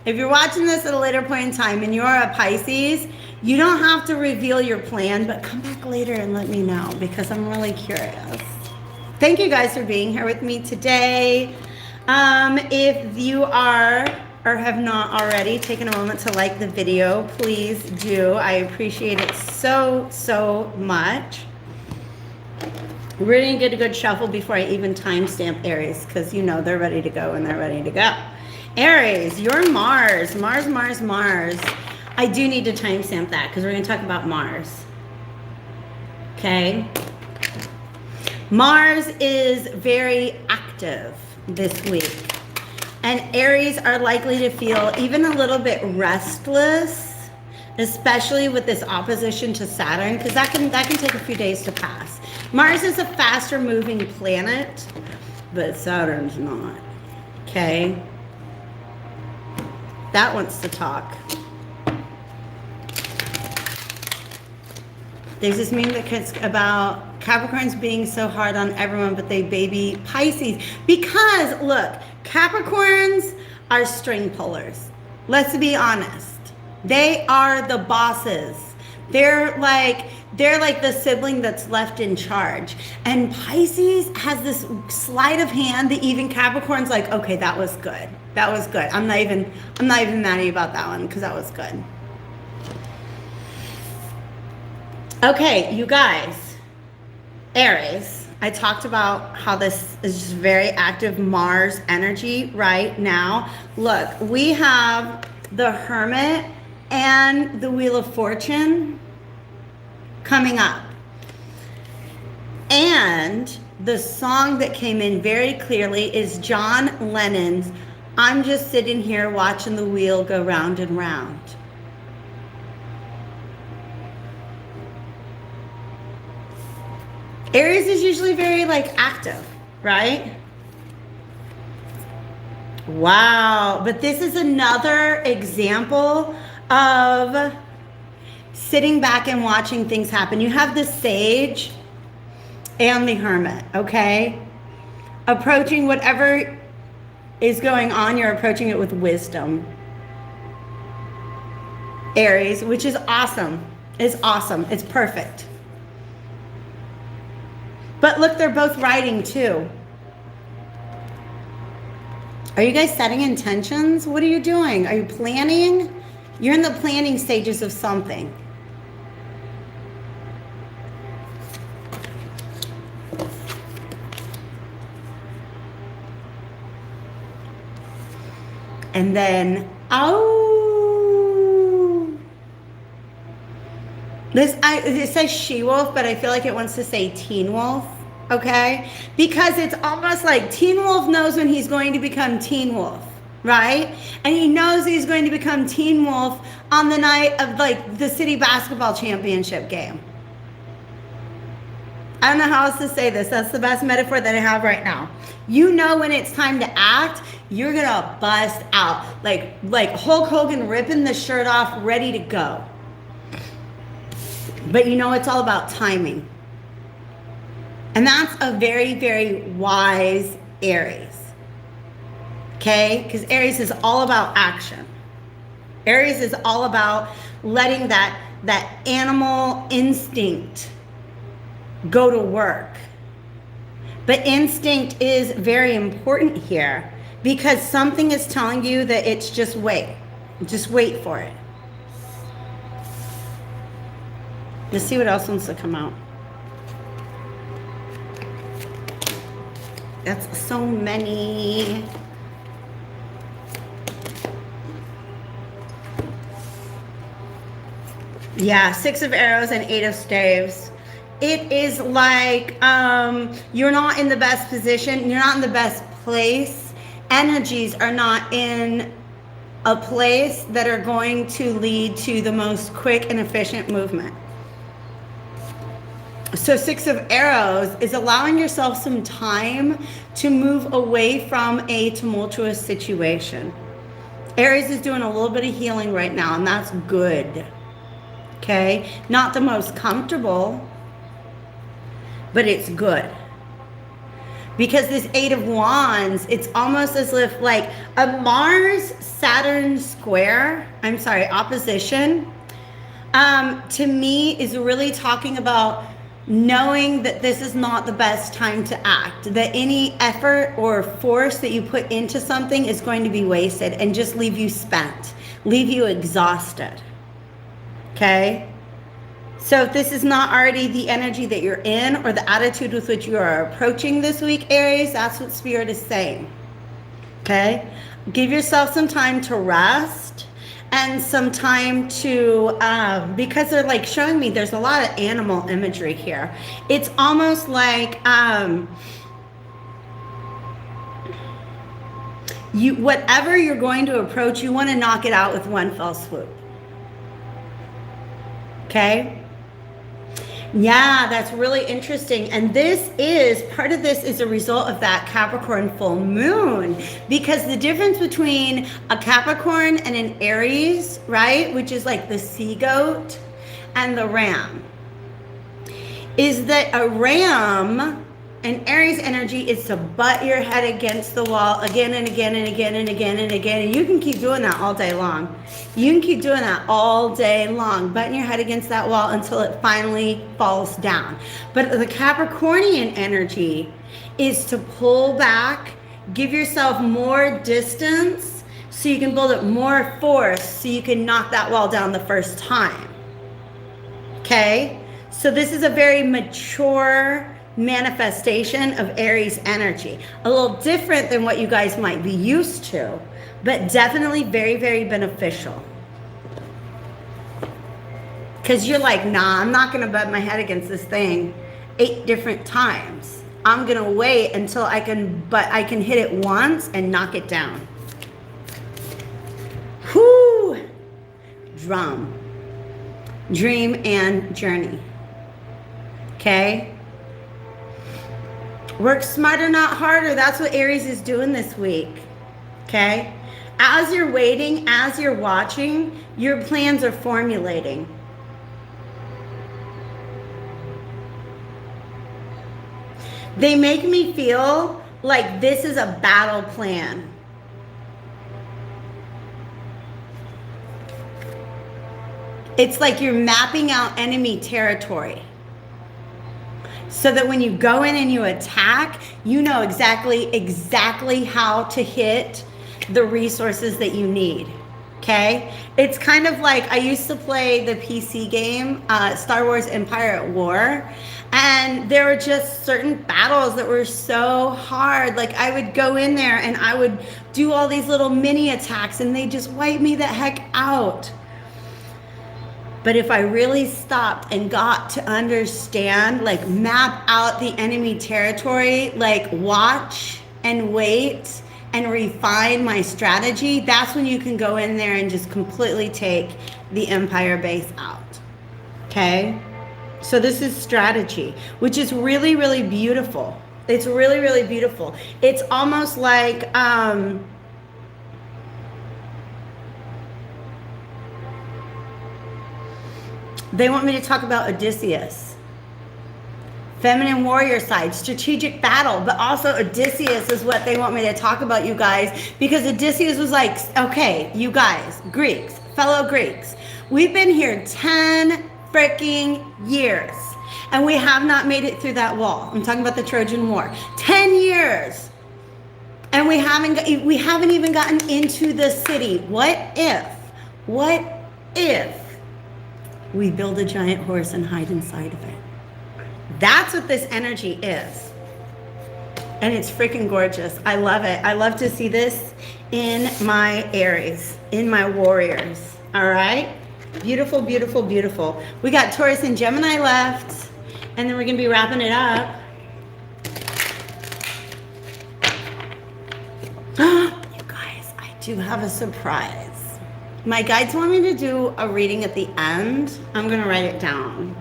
if you're watching this at a later point in time and you're a Pisces, you don't have to reveal your plan, but come back later and let me know because I'm really curious. Thank you guys for being here with me today. If you are or have not already taken a moment to like the video, please do. I appreciate it so much. We're going to get a good shuffle before I even timestamp Aries because you know they're ready to go and they're ready to go. Aries, your Mars. I do need to timestamp that because we're going to talk about Mars. Okay? Mars is very active this week. And Aries are likely to feel even a little bit restless, especially with this opposition to Saturn, because that can take a few days to pass. Mars is a faster moving planet, but Saturn's not. Okay? That wants to talk. There's this meme that's about Capricorns being so hard on everyone, but they baby Pisces. Because, look, Capricorns are string pullers. Let's be honest. They are the bosses. They're like the sibling that's left in charge. And Pisces has this sleight of hand that even Capricorn's like, okay, that was good. That was good. I'm not even mad at you about that one because that was good. Okay, you guys, Aries, I talked about how this is just very active Mars energy right now. Look, we have the Hermit and the Wheel of Fortune coming up. And the song that came in very clearly is John Lennon's I'm Just Sitting Here Watching the Wheel Go Round and Round. Aries is usually very active, right? Wow, but this is another example of sitting back and watching things happen. You have the Sage and the Hermit, okay? Approaching whatever is going on, you're approaching it with wisdom. Aries, which is awesome. It's awesome. It's perfect. But look, they're both writing too. Are you guys setting intentions? What are you doing? Are you planning? You're in the planning stages of something. And then, it says she-wolf, but I feel like it wants to say teen wolf, okay? Because it's almost like teen wolf knows when he's going to become teen wolf, right? And he knows he's going to become teen wolf on the night of the city basketball championship game. I don't know how else to say this. That's the best metaphor that I have right now. You know when it's time to act, you're gonna bust out. Like Hulk Hogan ripping the shirt off, ready to go. But you know it's all about timing. And that's a very, very wise Aries. Okay? Because Aries is all about action. Aries is all about letting that animal instinct go to work. But instinct is very important here because something is telling you that it's just wait. Just wait for it. Let's see what else wants to come out. That's so many. Yeah, 6 of arrows and 8 of staves. It is like you're not in the best position. You're not in the best place, energies are not in a place that are going to lead to the most quick and efficient movement. So 6 of Arrows is allowing yourself some time to move away from a tumultuous situation. Aries is doing a little bit of healing right now, and that's good. Okay? Not the most comfortable, but it's good. Because this 8 of Wands, it's almost as if like a Mars-Saturn square, opposition, to me is really talking about knowing that this is not the best time to act, that any effort or force that you put into something is going to be wasted and just leave you spent, leave you exhausted. Okay? So if this is not already the energy that you're in or the attitude with which you are approaching this week, Aries, that's what Spirit is saying. Okay? Give yourself some time to rest and some time to, because they're like showing me there's a lot of animal imagery here. It's almost like whatever you're going to approach, you want to knock it out with one fell swoop. Okay? Yeah, that's really interesting. And part of this is a result of that Capricorn full moon, because the difference between a Capricorn and an Aries, right, which is like the sea goat and the ram, is that a ram, an Aries energy, is to butt your head against the wall again and again and again and again and again. And you can keep doing that all day long. You can keep doing that all day long, butting your head against that wall until it finally falls down. But the Capricornian energy is to pull back, give yourself more distance so you can build up more force so you can knock that wall down the first time. Okay? So this is a very mature manifestation of Aries energy. A little different than what you guys might be used to, but definitely very, very beneficial. Because you're like, nah, I'm not going to butt my head against this thing 8 different times. I'm going to wait until I can hit it once and knock it down. Whoo! Drum. Dream and journey. Okay? Work smarter, not harder. That's what Aries is doing this week. Okay? As you're waiting, as you're watching, your plans are formulating. They make me feel like this is a battle plan. It's like you're mapping out enemy territory, so that when you go in and you attack, you know exactly how to hit the resources that you need. Okay? It's kind of like, I used to play the PC game, Star Wars Empire at War, and there were just certain battles that were so hard. Like, I would go in there and I would do all these little mini attacks and they just wipe me the heck out. But if I really stopped and got to understand, like map out the enemy territory, like watch and wait and refine my strategy, that's when you can go in there and just completely take the Empire base out. Okay? So this is strategy, which is really, really beautiful. It's really, really beautiful. It's almost like, they want me to talk about Odysseus. Feminine warrior side, strategic battle, but also Odysseus is what they want me to talk about, you guys, because Odysseus was like, okay, you guys, Greeks, fellow Greeks, we've been here 10 freaking years, and we have not made it through that wall. I'm talking about the Trojan War. 10 years, and we haven't even gotten into the city. What if we build a giant horse and hide inside of it? That's what this energy is. And it's freaking gorgeous. I love it. I love to see this in my Aries, in my warriors. All right? Beautiful, beautiful, beautiful. We got Taurus and Gemini left, and then we're going to be wrapping it up. do have a surprise. My guides want me to do a reading at the end. I'm going to write it down.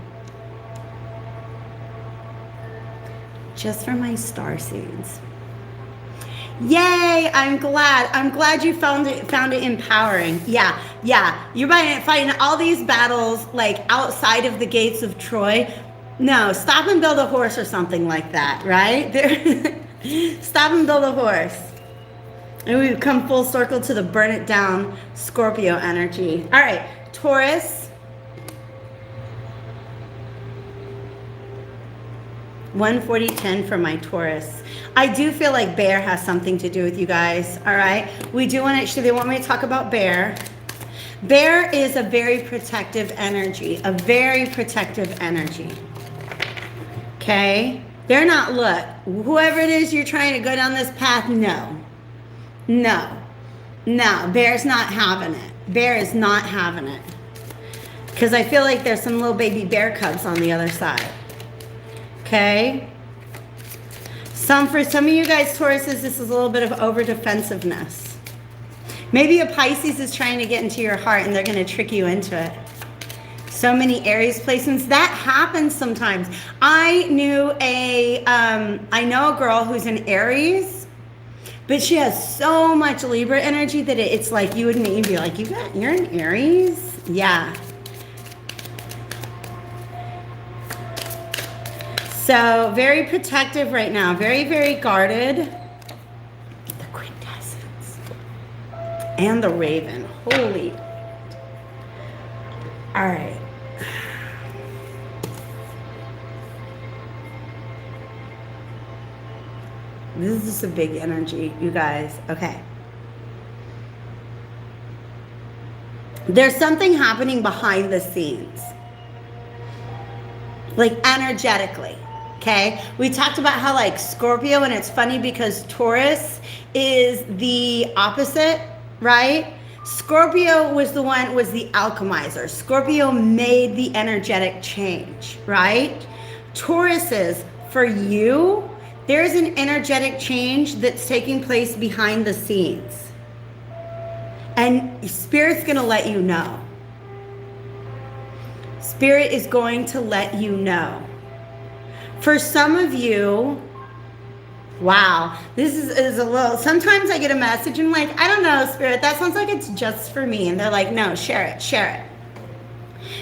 Just for my star seeds. Yay, I'm glad you found it empowering. Yeah, you're fighting all these battles like outside of the gates of Troy. No, stop and build a horse or something like that, right? Stop and build a horse. And we've come full circle to the burn it down Scorpio energy. All right, Taurus. 140-10 for my Taurus. I do feel like bear has something to do with you guys, all right? We do want to, they want me to talk about bear. Bear is a very protective energy, okay? They're not, look, whoever it is you're trying to go down this path, no, Bear's not having it. Bear is not having it. Because I feel like there's some little baby bear cubs on the other side. Okay. For some of you guys, Tauruses, this is a little bit of over defensiveness. Maybe a Pisces is trying to get into your heart and they're going to trick you into it. So many Aries placements. That happens sometimes. I know a girl who's an Aries, but she has so much Libra energy that it's like you would maybe be like, you're an Aries? Yeah. So very protective right now, very, very guarded. The quintessence and the raven, holy. All right. This is a big energy, you guys. Okay. There's something happening behind the scenes, like energetically. Okay, we talked about how like Scorpio, and it's funny because Taurus is the opposite, right? Scorpio was the alchemizer. Scorpio made the energetic change, right? Tauruses, for you, there's an energetic change that's taking place behind the scenes. And Spirit's going to let you know. Spirit is going to let you know. For some of you, wow, this is a little, sometimes I get a message and I'm like, I don't know, Spirit, that sounds like it's just for me. And they're like, no, share it.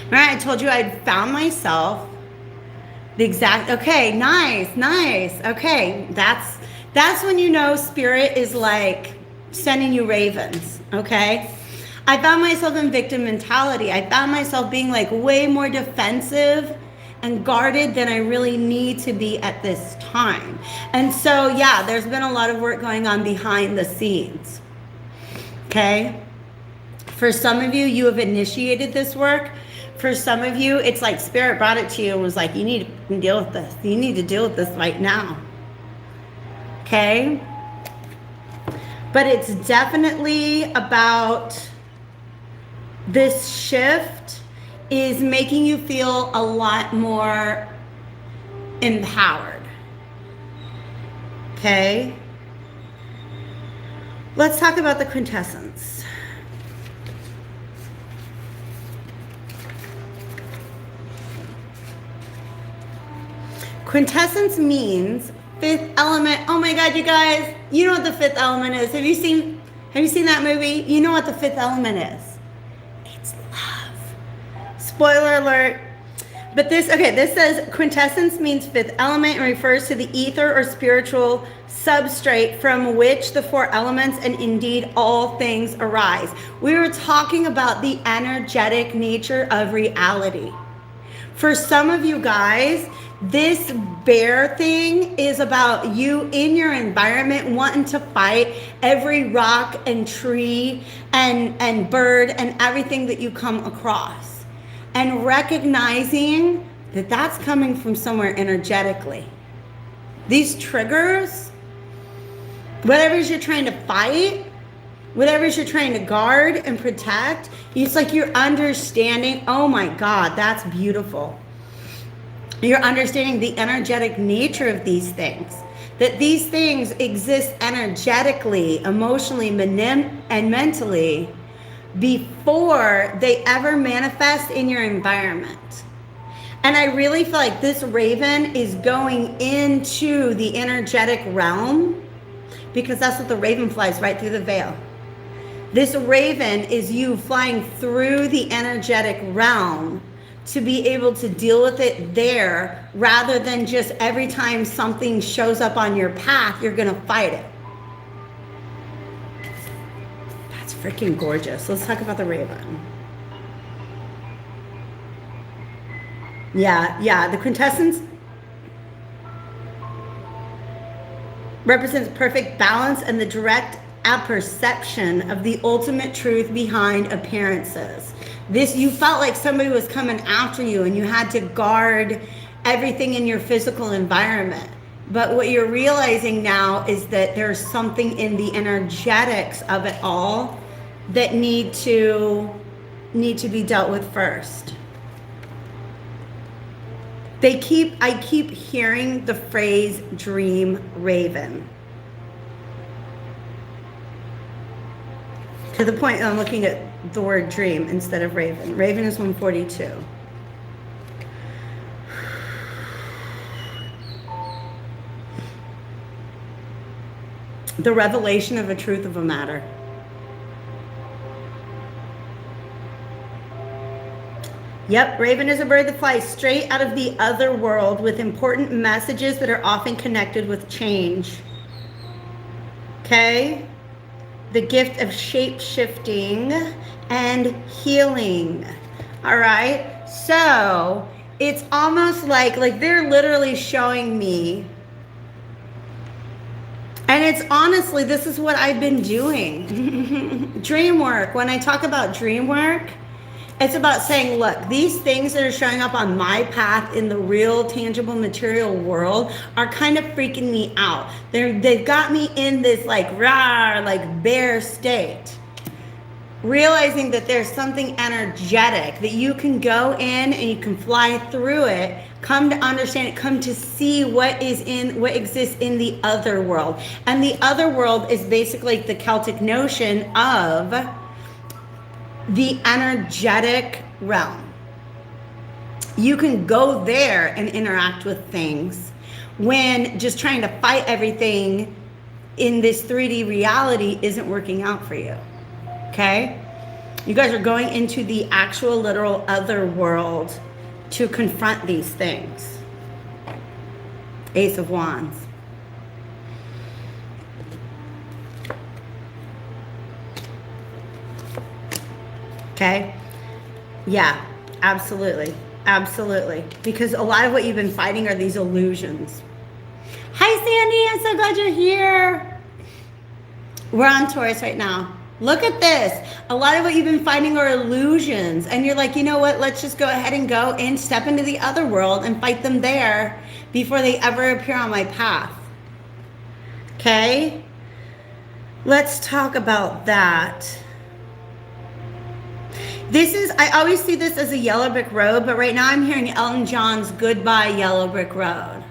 Remember I told you I'd found myself the exact, okay, nice. Okay, that's when you know Spirit is like sending you ravens, okay? I found myself in victim mentality. I found myself being like way more defensive and guarded than I really need to be at this time. And so, yeah, there's been a lot of work going on behind the scenes, okay? For some of you, you have initiated this work. For some of you, it's like Spirit brought it to you and was like, you need to deal with this. You need to deal with this right now, okay? But it's definitely about this shift is making you feel a lot more empowered. Okay? Let's talk about the quintessence. Quintessence means fifth element. Oh my God, you guys, you know what the fifth element is. Have you seen that movie? You know what the fifth element is. Spoiler alert. But this says quintessence means fifth element and refers to the ether or spiritual substrate from which the four elements and indeed all things arise. We were talking about the energetic nature of reality. For some of you guys, this bear thing is about you in your environment wanting to fight every rock and tree and bird and everything that you come across. And recognizing that that's coming from somewhere energetically. These triggers, whatever you're trying to fight, whatever you're trying to guard and protect, it's like you're understanding, oh my God, that's beautiful. You're understanding the energetic nature of these things. that these things exist energetically, emotionally, and mentally before they ever manifest in your environment. And I really feel like this raven is going into the energetic realm, because that's what the raven flies, right through the veil. This raven is you flying through the energetic realm to be able to deal with it there, rather than just every time something shows up on your path, you're gonna fight it. That's freaking gorgeous. Let's talk about the raven. Yeah, the quintessence represents perfect balance and the direct apperception of the ultimate truth behind appearances. This, you felt like somebody was coming after you and you had to guard everything in your physical environment. But what you're realizing now is that there's something in the energetics of it all that need to be dealt with first. I keep hearing the phrase dream raven. To the point I'm looking at the word dream instead of raven. Raven is 142. The revelation of a truth of a matter. Yep, raven is a bird that flies straight out of the other world with important messages that are often connected with change. Okay? The gift of shape-shifting and healing. All right? So, it's almost like they're literally showing me, and it's honestly, this is what I've been doing. Dream work. When I talk about dream work, it's about saying, look, these things that are showing up on my path in the real, tangible, material world are kind of freaking me out. They've got me in this bear state. Realizing that there's something energetic that you can go in and you can fly through it, come to understand it, come to see what exists in the other world. And the other world is basically the Celtic notion of the energetic realm. You can go there and interact with things when just trying to fight everything in this 3D reality isn't working out for you. Okay? You guys are going into the actual literal other world to confront these things. Ace of Wands. Okay? Yeah, absolutely. Absolutely. Because a lot of what you've been fighting are these illusions. Hi, Sandy. I'm so glad you're here. We're on Taurus right now. Look at this. A lot of what you've been fighting are illusions. And you're like, you know what? Let's just go ahead and go and step into the other world and fight them there before they ever appear on my path. Okay? Let's talk about that. I always see this as a yellow brick road, but right now I'm hearing Elton John's Goodbye Yellow Brick Road.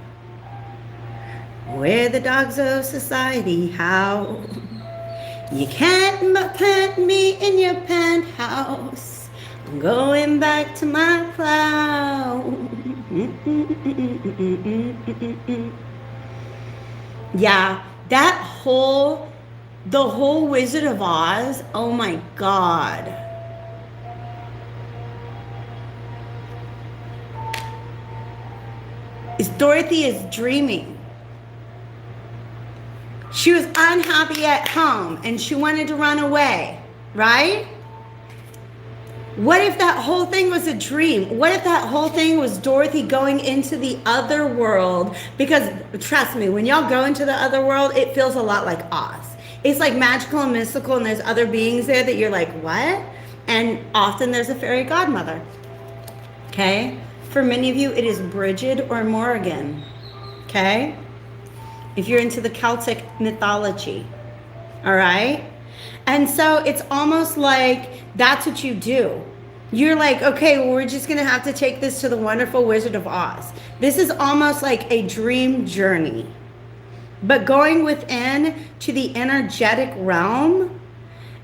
Where the dogs of society howl. You can't plant me in your penthouse. I'm going back to my cloud. Yeah, the whole Wizard of Oz, oh my God. Dorothy is dreaming. She was unhappy at home and she wanted to run away, right? What if that whole thing was a dream? What if that whole thing was Dorothy going into the other world? Because trust me, when y'all go into the other world, it feels a lot like Oz. It's like magical and mystical, and there's other beings there that you're like, what? And often there's a fairy godmother. Okay? For many of you, it is Bridget or Morrigan. Okay? If you're into the Celtic mythology. All right? And so it's almost like that's what you do. You're like, okay, well, we're just going to have to take this to the wonderful Wizard of Oz. This is almost like a dream journey. but going within to the energetic realm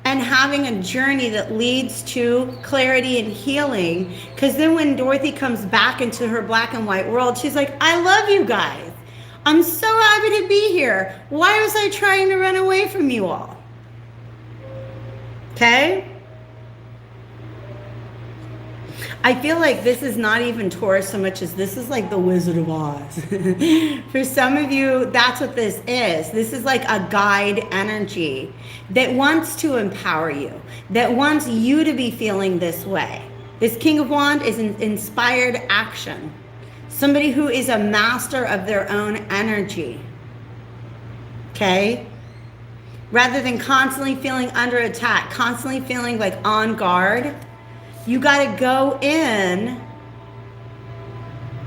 and having a journey that leads to clarity and healing. Because then when Dorothy comes back into her black and white world, she's like, I love you guys. I'm so happy to be here. Why was I trying to run away from you all? Okay? I feel like this is not even Taurus so much as this is like the Wizard of Oz. For some of you, that's what this is. This is like a guide energy that wants to empower you, that wants you to be feeling this way. This King of Wands is an inspired action. Somebody who is a master of their own energy. Okay? Rather than constantly feeling under attack, constantly feeling like on guard, you got to go in.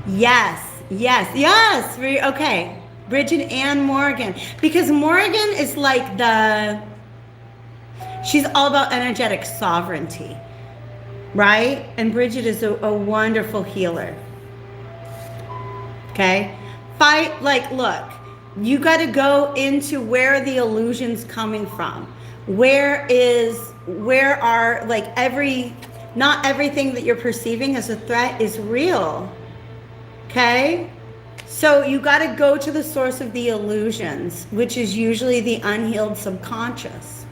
Yes. Okay. Bridget and Morgan. Because Morgan is like she's all about energetic sovereignty. Right? And Bridget is a wonderful healer. Okay? Look, you got to go into where the illusion's coming from. Where are not everything that you're perceiving as a threat is real. Okay? So you got to go to the source of the illusions, which is usually the unhealed subconscious.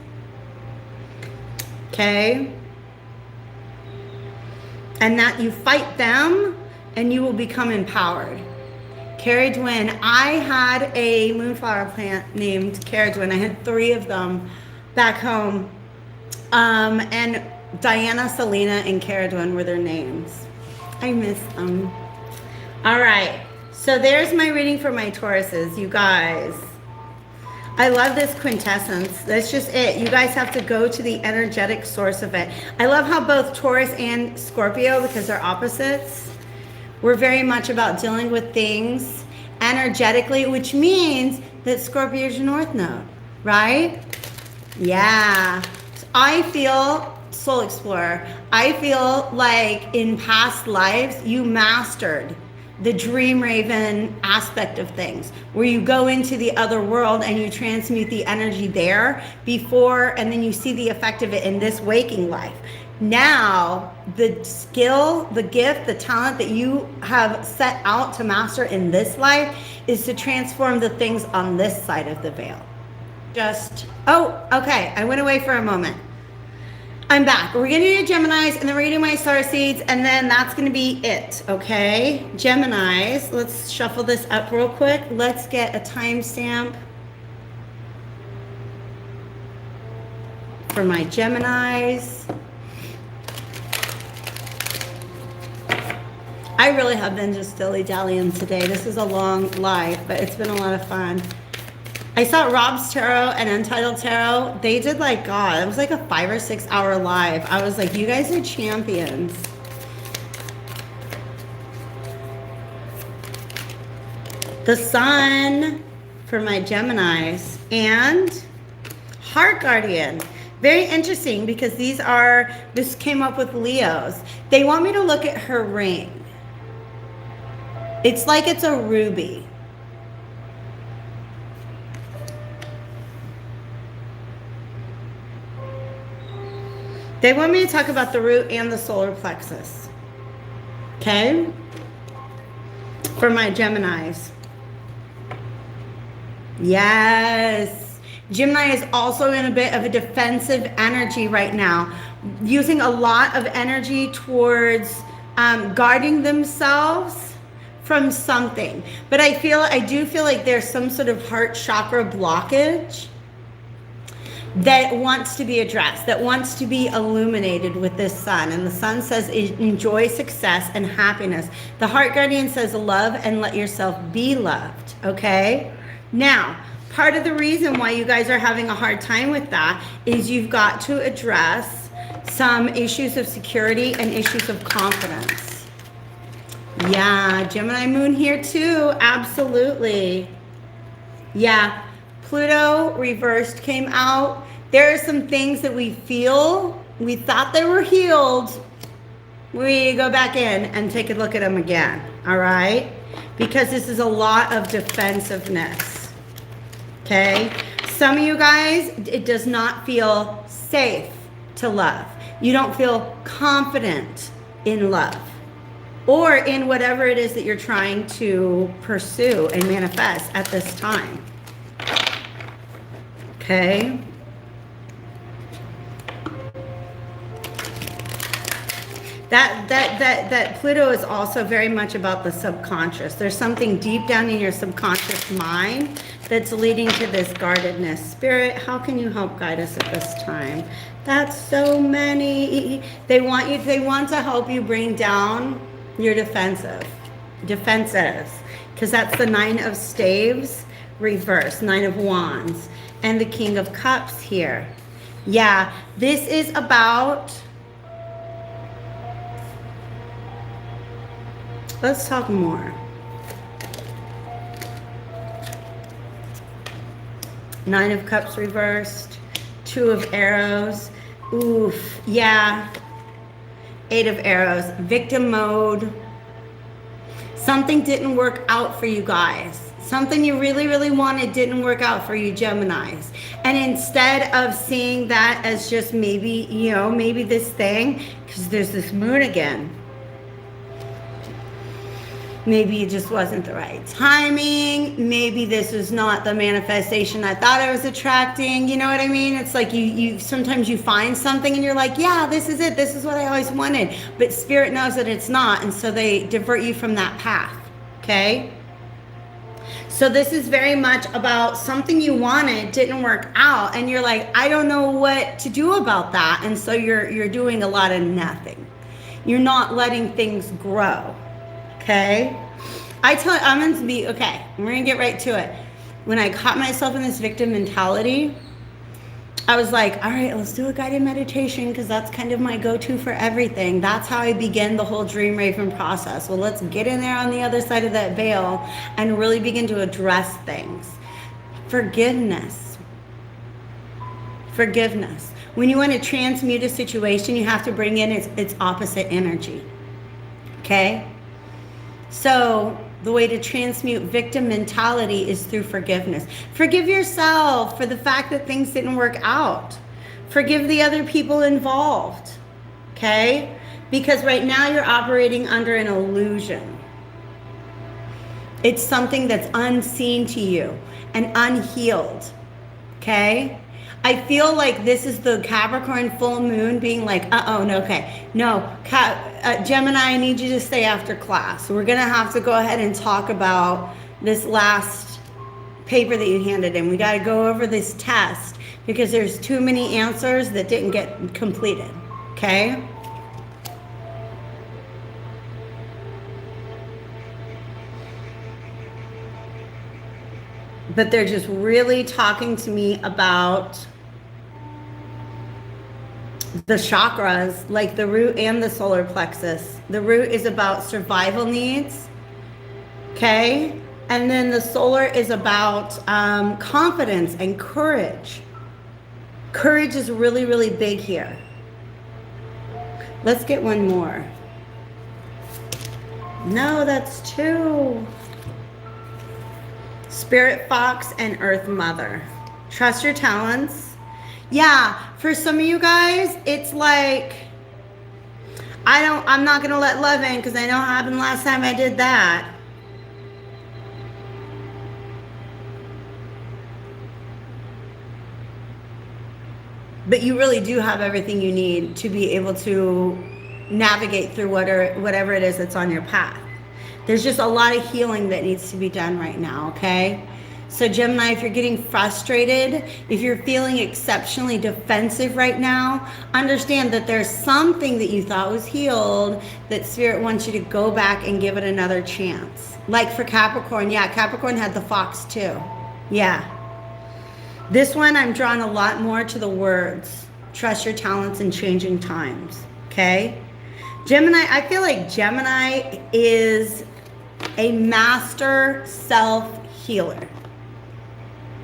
Okay? And that you fight them and you will become empowered. Carrie Dwin, I had a moonflower plant named Carrie Dwin. I had 3 of them back home. And Diana, Selena, and Cara Dwin were their names. I miss them. All right. So there's my reading for my Tauruses, you guys. I love this quintessence. That's just it. You guys have to go to the energetic source of it. I love how both Taurus and Scorpio, because they're opposites, we're very much about dealing with things energetically, which means that Scorpio is your North Node, right? Yeah. I feel, Soul Explorer, I feel like in past lives you mastered the dream raven aspect of things, where you go into the other world and you transmute the energy there before, and then you see the effect of it in this waking life. Now, the skill, the gift, the talent that you have set out to master in this life is to transform the things on this side of the veil. Okay, I went away for a moment. I'm back. We're going to do Geminis, and then we're going to do my star seeds, and then that's going to be it, okay? Geminis, let's shuffle this up real quick. Let's get a timestamp for my Geminis. I really have been just dilly-dallying today. This is a long live, but it's been a lot of fun. I saw Rob's Tarot and Untitled Tarot. They did like, God, it was like a 5 or 6 hour live. I was like, you guys are champions. The Sun for my Geminis and Heart Guardian. Very interesting because this came up with Leos. They want me to look at her ring. It's like it's a ruby. They want me to talk about the root and the solar plexus. Okay? For my Geminis. Yes. Gemini is also in a bit of a defensive energy right now, using a lot of energy towards guarding themselves from something. But I do feel like there's some sort of heart chakra blockage that wants to be addressed, that wants to be illuminated with this sun. And the sun says enjoy success and happiness. The Heart Guardian says love and let yourself be loved, okay? Now, part of the reason why you guys are having a hard time with that is you've got to address some issues of security and issues of confidence. Yeah, Gemini moon here too, absolutely. Yeah. Pluto reversed came out. There are some things that we feel, we thought they were healed. We go back in and take a look at them again, all right? Because this is a lot of defensiveness. okay? Some of you guys, it does not feel safe to love. You don't feel confident in love or in whatever it is that you're trying to pursue and manifest at this time. Okay? That Pluto is also very much about the subconscious. There's something deep down in your subconscious mind that's leading to this guardedness. Spirit, how can you help guide us at this time? That's so many. They want to help you bring down your defenses, because that's the 9 of staves reverse, 9 of wands, and the King of Cups here. Yeah, this is about, let's talk more. 9 of Cups reversed, 2 of Arrows. Oof, yeah. 8 of Arrows, victim mode. Something didn't work out for you guys. Something you really, really wanted didn't work out for you, Geminis. And instead of seeing that as just maybe, you know, maybe this thing, because there's this moon again. Maybe it just wasn't the right timing. Maybe this was not the manifestation I thought I was attracting. You know what I mean? It's like you sometimes you find something and you're like, yeah, this is it. This is what I always wanted. But Spirit knows that it's not. And so they divert you from that path. Okay? So this is very much about something you wanted didn't work out. And you're like, I don't know what to do about that. And so you're doing a lot of nothing. You're not letting things grow. Okay, I'm going to be, okay, we're going to get right to it. When I caught myself in this victim mentality, I was like, all right, let's do a guided meditation, because that's kind of my go-to for everything. That's how I begin the whole dream raven process. Well, let's get in there on the other side of that veil and really begin to address things. Forgiveness. Forgiveness. When you want to transmute a situation, you have to bring in its opposite energy. Okay? So the way to transmute victim mentality is through forgiveness. Forgive yourself for the fact that things didn't work out. Forgive the other people involved, okay? Because right now you're operating under an illusion. It's something that's unseen to you and unhealed, okay? I feel like this is the Capricorn full moon being like, no, okay. No, Gemini, I need you to stay after class. We're going to have to go ahead and talk about this last paper that you handed in. We got to go over this test because there's too many answers that didn't get completed, okay? But they're just really talking to me about the chakras, like the root and the solar plexus. The root is about survival needs, okay? And then the solar is about confidence and courage. Courage is really, really big here. Let's get one more. No, that's 2. Spirit Fox and Earth Mother. Trust your talents. Yeah, for some of you guys, it's like, I'm not going to let love in because I know what happened last time I did that. But you really do have everything you need to be able to navigate through whatever it is that's on your path. There's just a lot of healing that needs to be done right now, okay? So Gemini, if you're getting frustrated, if you're feeling exceptionally defensive right now, understand that there's something that you thought was healed that Spirit wants you to go back and give it another chance. Like for Capricorn, yeah, Capricorn had the fox too. Yeah. This one, I'm drawn a lot more to the words. Trust your talents in changing times, okay? Gemini, I feel like Gemini is a master self-healer.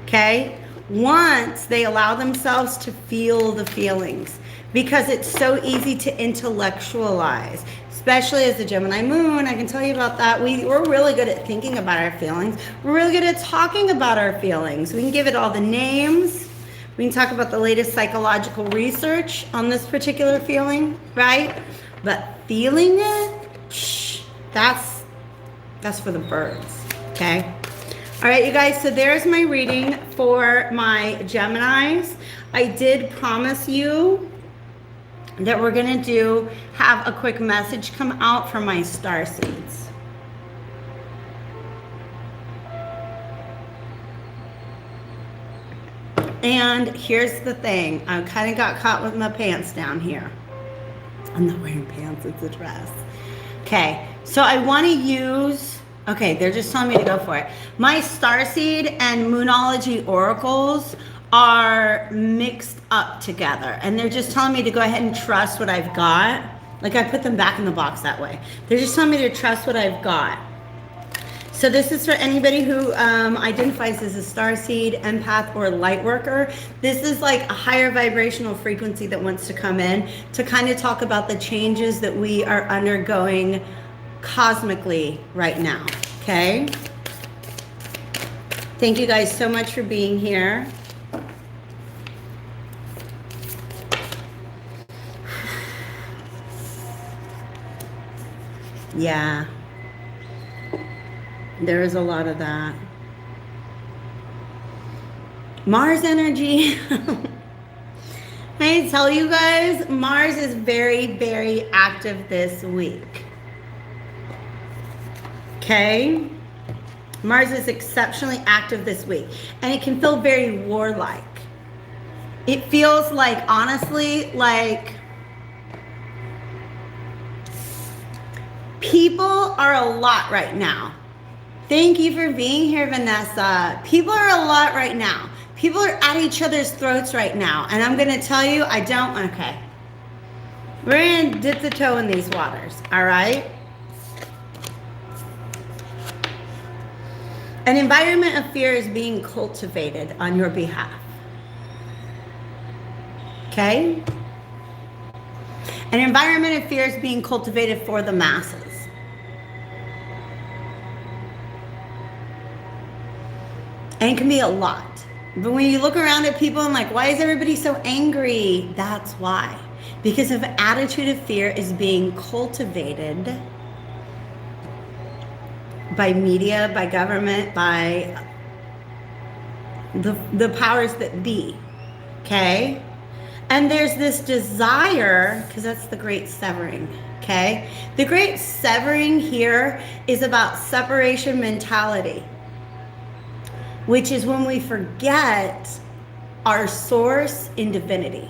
Okay? once they allow themselves to feel the feelings, because it's so easy to intellectualize, especially as the Gemini moon. I can tell you about that. We're really good at thinking about our feelings. We're really good at talking about our feelings. We can give it all the names. We can talk about the latest psychological research on this particular feeling, right? But feeling it, that's for the birds, okay? All right, you guys, so there's my reading for my Geminis. I did promise you that we're going to have a quick message come out for my star seeds. And here's the thing. I kind of got caught with my pants down here. I'm not wearing pants, it's a dress. Okay, so I want to use, okay, they're just telling me to go for it. My starseed and moonology oracles are mixed up together, and they're just telling me to go ahead and trust what I've got. Like, I put them back in the box that way. They're just telling me to trust what I've got. So this is for anybody who identifies as a starseed, empath, or light worker. This is like a higher vibrational frequency that wants to come in to kind of talk about the changes that we are undergoing cosmically right now, okay? Thank you guys so much for being here. Yeah, there is a lot of that. Mars energy. I tell you guys, Mars is very, very active this week. Okay? Mars is exceptionally active this week. And it can feel very warlike. It feels like, honestly, like people are a lot right now. Thank you for being here, Vanessa. People are a lot right now. People are at each other's throats right now. And I'm going to tell you, okay. We're going to dip the toe in these waters, all right? An environment of fear is being cultivated on your behalf. Okay? An environment of fear is being cultivated for the masses. And it can be a lot. But when you look around at people and like, why is everybody so angry? That's why. Because an attitude of fear is being cultivated by media, by government, by the powers that be. Okay? And there's this desire, because that's the great severing. Okay? The great severing here is about separation mentality, which is when we forget our source in divinity.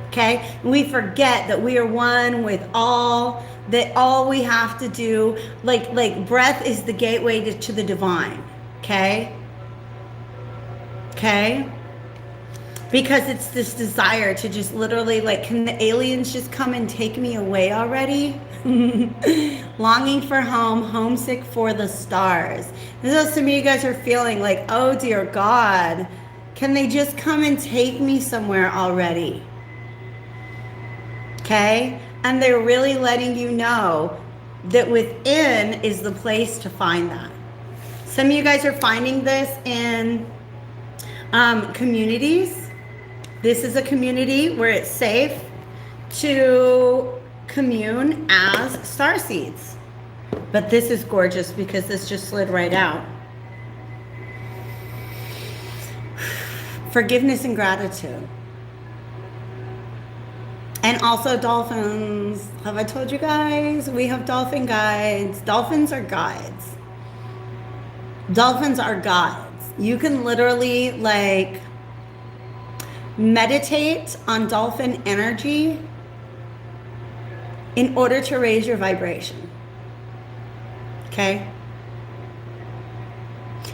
Okay? We forget that we are one with all, that all we have to do, like breath is the gateway to the divine. Okay? Okay? Because it's this desire to just literally, like, can the aliens just come and take me away already? Longing for home, homesick for the stars. This is some of you guys are feeling like, oh dear God, can they just come and take me somewhere already? Okay? And they're really letting you know that within is the place to find that. Some of you guys are finding this in communities. This is a community where it's safe to commune as starseeds. But this is gorgeous because this just slid right out. Forgiveness and gratitude. And also dolphins. Have I told you guys? We have dolphin guides. Dolphins are guides. Dolphins are guides. You can literally, like, meditate on dolphin energy in order to raise your vibration. Okay?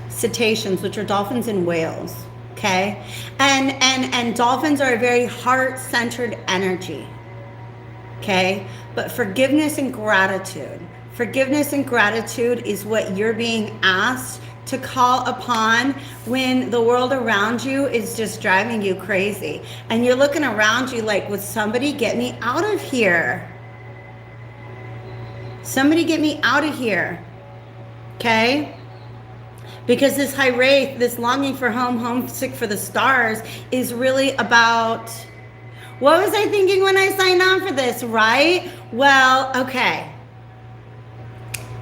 Cetaceans, which are dolphins and whales. Okay? And dolphins are a very heart-centered energy. Okay? But forgiveness and gratitude. Forgiveness and gratitude is what you're being asked to call upon when the world around you is just driving you crazy. And you're looking around you like, would somebody get me out of here? Somebody get me out of here. Okay? Because this high wraith, this longing for home, homesick for the stars, is really about, what was I thinking when I signed on for this, right? Well, okay.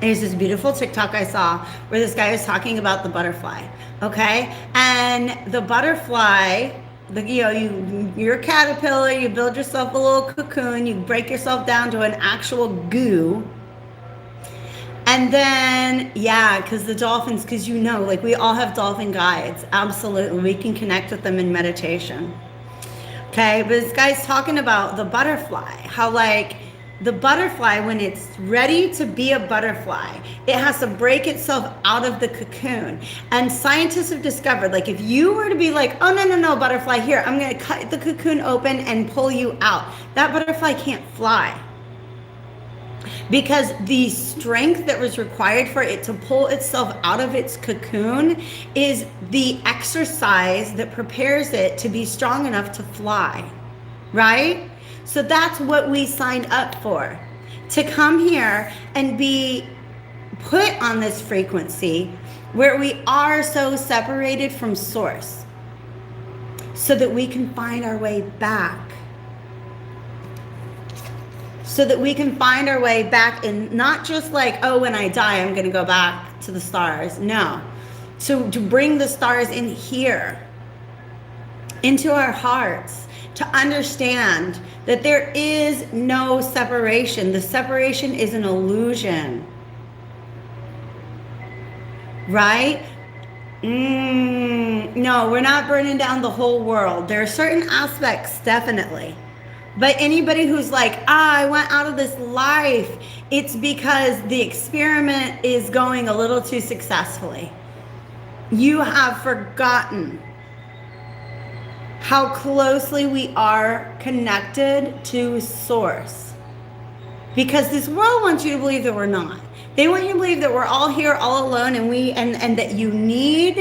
There's this beautiful TikTok I saw where this guy was talking about the butterfly, okay? And the butterfly, you're a caterpillar, you build yourself a little cocoon, you break yourself down to an actual goo. And then, yeah, because the dolphins, because like we all have dolphin guides. Absolutely. We can connect with them in meditation. Okay, but this guy's talking about the butterfly, how like the butterfly, when it's ready to be a butterfly, it has to break itself out of the cocoon. And scientists have discovered, like, if you were to be like, oh, no, butterfly, here, I'm going to cut the cocoon open and pull you out, that butterfly can't fly. Because the strength that was required for it to pull itself out of its cocoon is the exercise that prepares it to be strong enough to fly, right? So that's what we signed up for, to come here and be put on this frequency where we are so separated from source so that we can find our way back. So that we can find our way back, and not just like, oh, when I die, I'm going to go back to the stars. No. So to bring the stars in here, into our hearts, to understand that there is no separation. The separation is an illusion. Right? No, we're not burning down the whole world. There are certain aspects, definitely. But anybody who's like, I went out of this life, it's because the experiment is going a little too successfully. You have forgotten how closely we are connected to source. Because this world wants you to believe that we're not. They want you to believe that we're all here, all alone, and that you need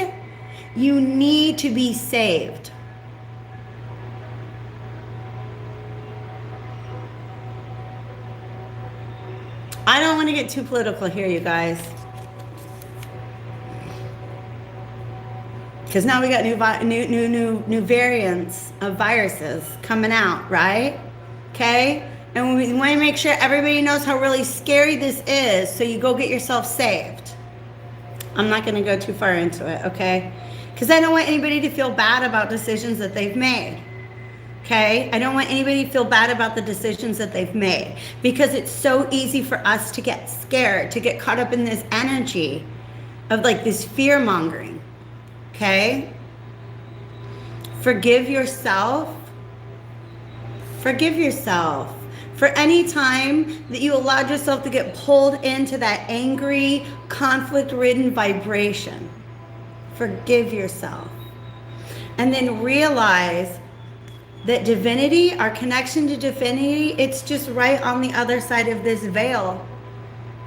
to be saved. I don't want to get too political here, you guys. Because now we got new variants of viruses coming out, right? Okay? And we want to make sure everybody knows how really scary this is, so you go get yourself saved. I'm not going to go too far into it, okay? Because I don't want anybody to feel bad about decisions that they've made. Okay? I don't want anybody to feel bad about the decisions that they've made, because it's so easy for us to get scared, to get caught up in this energy of like this fear mongering. Okay? Forgive yourself. Forgive yourself for any time that you allowed yourself to get pulled into that angry, conflict-ridden vibration. Forgive yourself. And then realize that divinity, our connection to divinity, it's just right on the other side of this veil.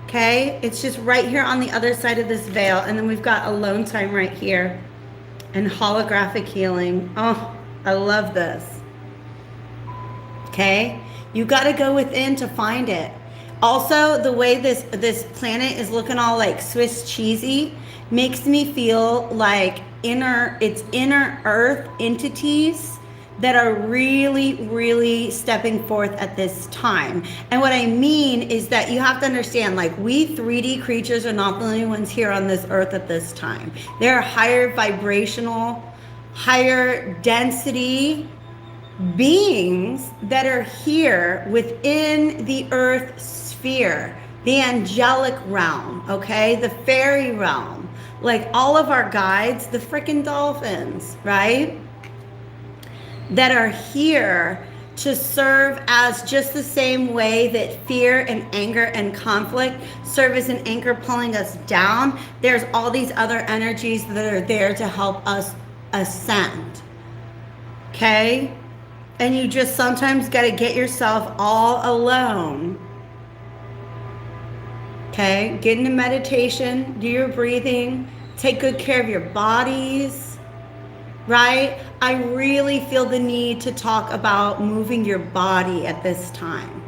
Okay? It's just right here on the other side of this veil. And then we've got alone time right here. And holographic healing. Oh, I love this. Okay? You got to go within to find it. Also, the way this planet is looking all like Swiss cheesy makes me feel like inner earth entities that are really, really stepping forth at this time. And what I mean is that you have to understand, like, we 3D creatures are not the only ones here on this earth at this time. There are higher vibrational, higher density beings that are here within the earth sphere, the angelic realm, okay, the fairy realm, like all of our guides, the freaking dolphins, right? That are here to serve as just the same way that fear and anger and conflict serve as an anchor pulling us down. There's all these other energies that are there to help us ascend. Okay? And you just sometimes got to get yourself all alone. Okay? Get into meditation, do your breathing, take good care of your bodies, right? I really feel the need to talk about moving your body at this time.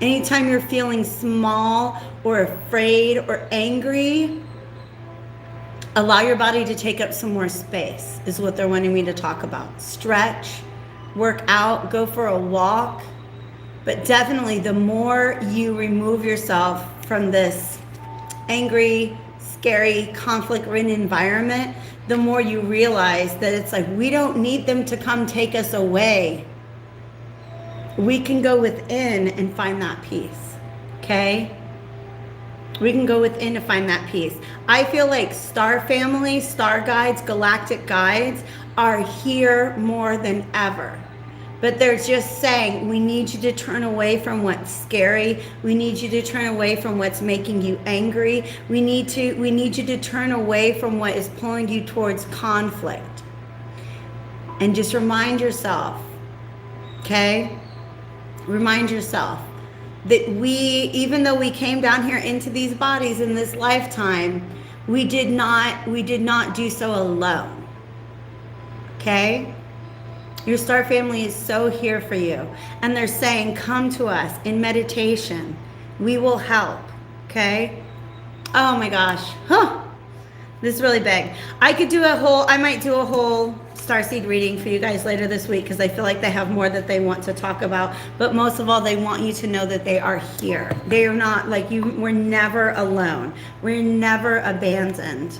Anytime you're feeling small or afraid or angry, allow your body to take up some more space is what they're wanting me to talk about. Stretch, work out, go for a walk. But definitely the more you remove yourself from this angry, scary, conflict-ridden environment, the more you realize that it's like we don't need them to come take us away. We can go within and find that peace, okay? We can go within to find that peace. I feel like star family, star guides, galactic guides are here more than ever. But they're just saying, we need you to turn away from what's scary. We need you to turn away from what's making you angry. We need you to turn away from what is pulling you towards conflict. And just remind yourself, okay? Remind yourself that even though we came down here into these bodies in this lifetime, we did not do so alone. Okay? Your star family is so here for you. And they're saying, come to us in meditation. We will help. Okay? Oh my gosh. Huh. This is really big. I might do a whole starseed reading for you guys later this week because I feel like they have more that they want to talk about. But most of all, they want you to know that they are here. They are not like you. We're never alone. We're never abandoned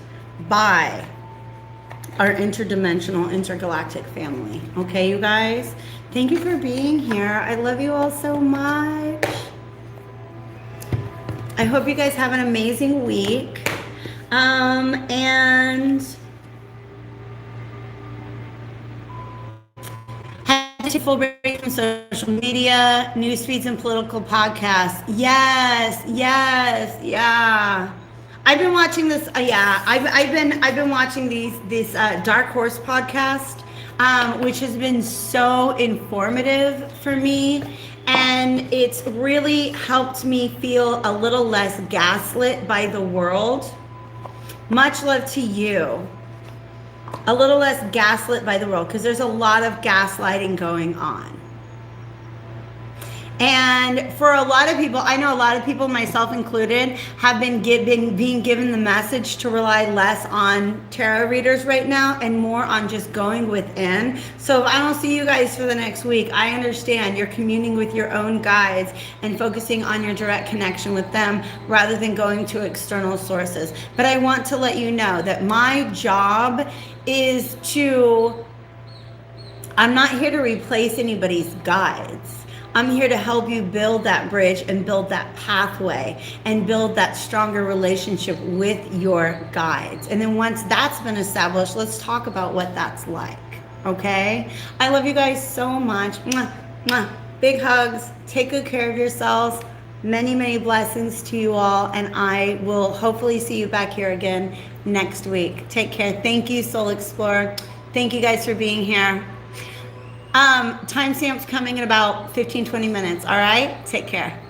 by our interdimensional, intergalactic family. Okay, you guys? Thank you for being here. I love you all so much. I hope you guys have an amazing week. And head to full break from social media, news feeds, and political podcasts. Yes, yeah. I've been watching this. I've been watching this Dark Horse podcast, which has been so informative for me, and it's really helped me feel a little less gaslit by the world. Much love to you. A little less gaslit by the world, because there's a lot of gaslighting going on. And for a lot of people, I know a lot of people, myself included, have been being given the message to rely less on tarot readers right now and more on just going within. So if I don't see you guys for the next week, I understand you're communing with your own guides and focusing on your direct connection with them rather than going to external sources. But I want to let you know that my job is I'm not here to replace anybody's guides. I'm here to help you build that bridge and build that pathway and build that stronger relationship with your guides. And then once that's been established, let's talk about what that's like, okay? I love you guys so much. Mwah, mwah. Big hugs. Take good care of yourselves. Many, many blessings to you all. And I will hopefully see you back here again next week. Take care. Thank you, Soul Explorer. Thank you guys for being here. Timestamps coming in about 15-20 minutes. All right? Take care.